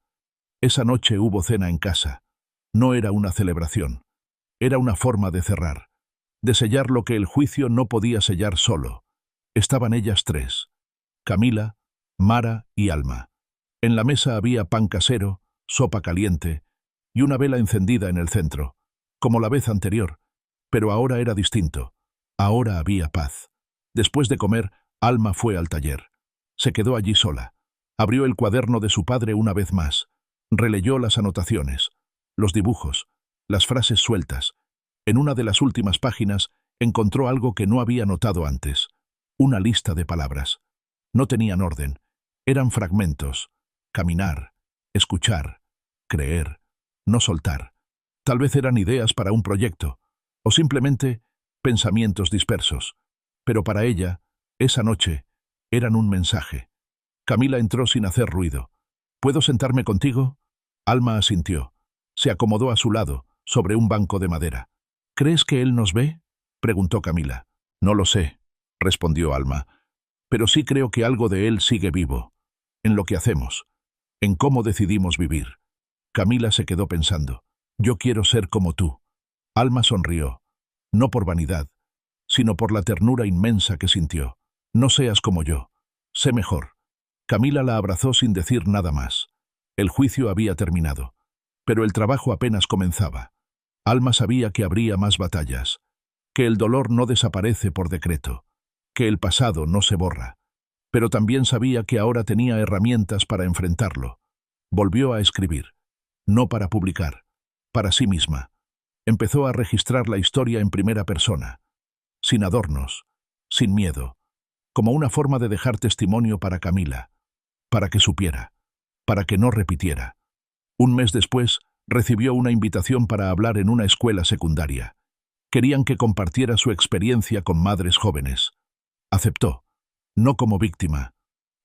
Esa noche hubo cena en casa. No era una celebración. Era una forma de cerrar, de sellar lo que el juicio no podía sellar solo. Estaban ellas tres: Camila, Mara y Alma. En la mesa había pan casero, sopa caliente y una vela encendida en el centro, como la vez anterior, pero ahora era distinto. Ahora había paz. Después de comer, Alma fue al taller. Se quedó allí sola. Abrió el cuaderno de su padre una vez más. Releyó las anotaciones, los dibujos, las frases sueltas. En una de las últimas páginas encontró algo que no había notado antes. una lista de palabras. No tenían orden, eran fragmentos. Caminar, escuchar, creer, no soltar. Tal vez eran ideas para un proyecto, o simplemente pensamientos dispersos. Pero para ella, esa noche, eran un mensaje. Camila entró sin hacer ruido. ¿Puedo sentarme contigo? Alma asintió. Se acomodó a su lado, sobre un banco de madera. ¿Crees que él nos ve? Preguntó Camila. No lo sé, respondió Alma. Pero sí creo que algo de él sigue vivo. En lo que hacemos. En cómo decidimos vivir. Camila se quedó pensando. Yo quiero ser como tú. Alma sonrió. No por vanidad, sino por la ternura inmensa que sintió. No seas como yo. Sé mejor. Camila la abrazó sin decir nada más. El juicio había terminado. Pero el trabajo apenas comenzaba. Alma sabía que habría más batallas, que el dolor no desaparece por decreto, que el pasado no se borra. Pero también sabía que ahora tenía herramientas para enfrentarlo. Volvió a escribir. No para publicar, para sí misma. Empezó a registrar la historia en primera persona, sin adornos, sin miedo, como una forma de dejar testimonio para Camila, para que supiera, para que no repitiera. Un mes después, recibió una invitación para hablar en una escuela secundaria. Querían que compartiera su experiencia con madres jóvenes. Aceptó, no como víctima,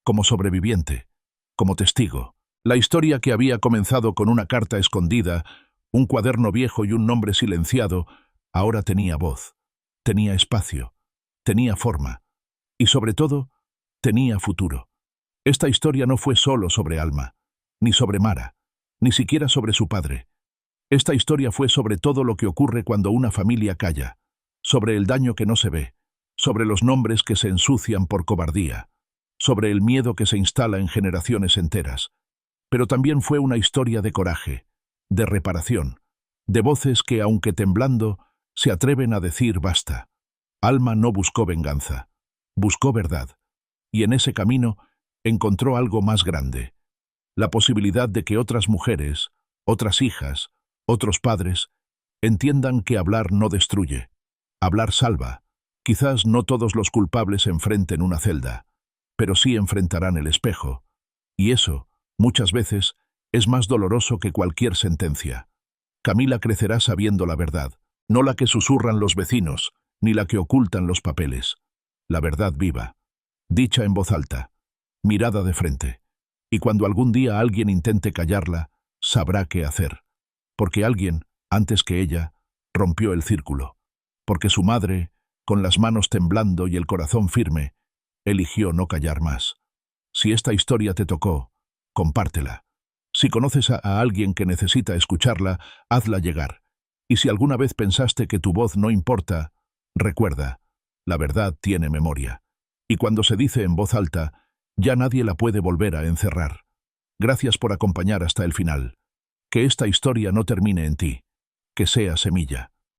como sobreviviente, como testigo. La historia que había comenzado con una carta escondida, un cuaderno viejo y un nombre silenciado, ahora tenía voz, tenía espacio, tenía forma y, sobre todo, tenía futuro. Esta historia no fue solo sobre Alma, ni sobre Mara, ni siquiera sobre su padre. Esta historia fue sobre todo lo que ocurre cuando una familia calla, sobre el daño que no se ve, sobre los nombres que se ensucian por cobardía, sobre el miedo que se instala en generaciones enteras. Pero también fue una historia de coraje, de reparación, de voces que, aunque temblando, se atreven a decir basta. Alma no buscó venganza, buscó verdad, y en ese camino encontró algo más grande, la posibilidad de que otras mujeres, otras hijas, otros padres, entiendan que hablar no destruye, hablar salva. Quizás no todos los culpables enfrenten una celda, pero sí enfrentarán el espejo, y eso, muchas veces, es más doloroso que cualquier sentencia. Camila crecerá sabiendo la verdad, no la que susurran los vecinos, ni la que ocultan los papeles. La verdad viva, dicha en voz alta, mirada de frente. Y cuando algún día alguien intente callarla, sabrá qué hacer. Porque alguien, antes que ella, rompió el círculo. Porque su madre, con las manos temblando y el corazón firme, eligió no callar más. Si esta historia te tocó, compártela. Si conoces a alguien que necesita escucharla, hazla llegar. Y si alguna vez pensaste que tu voz no importa, recuerda, la verdad tiene memoria. Y cuando se dice en voz alta, ya nadie la puede volver a encerrar. Gracias por acompañar hasta el final. Que esta historia no termine en ti, que sea semilla.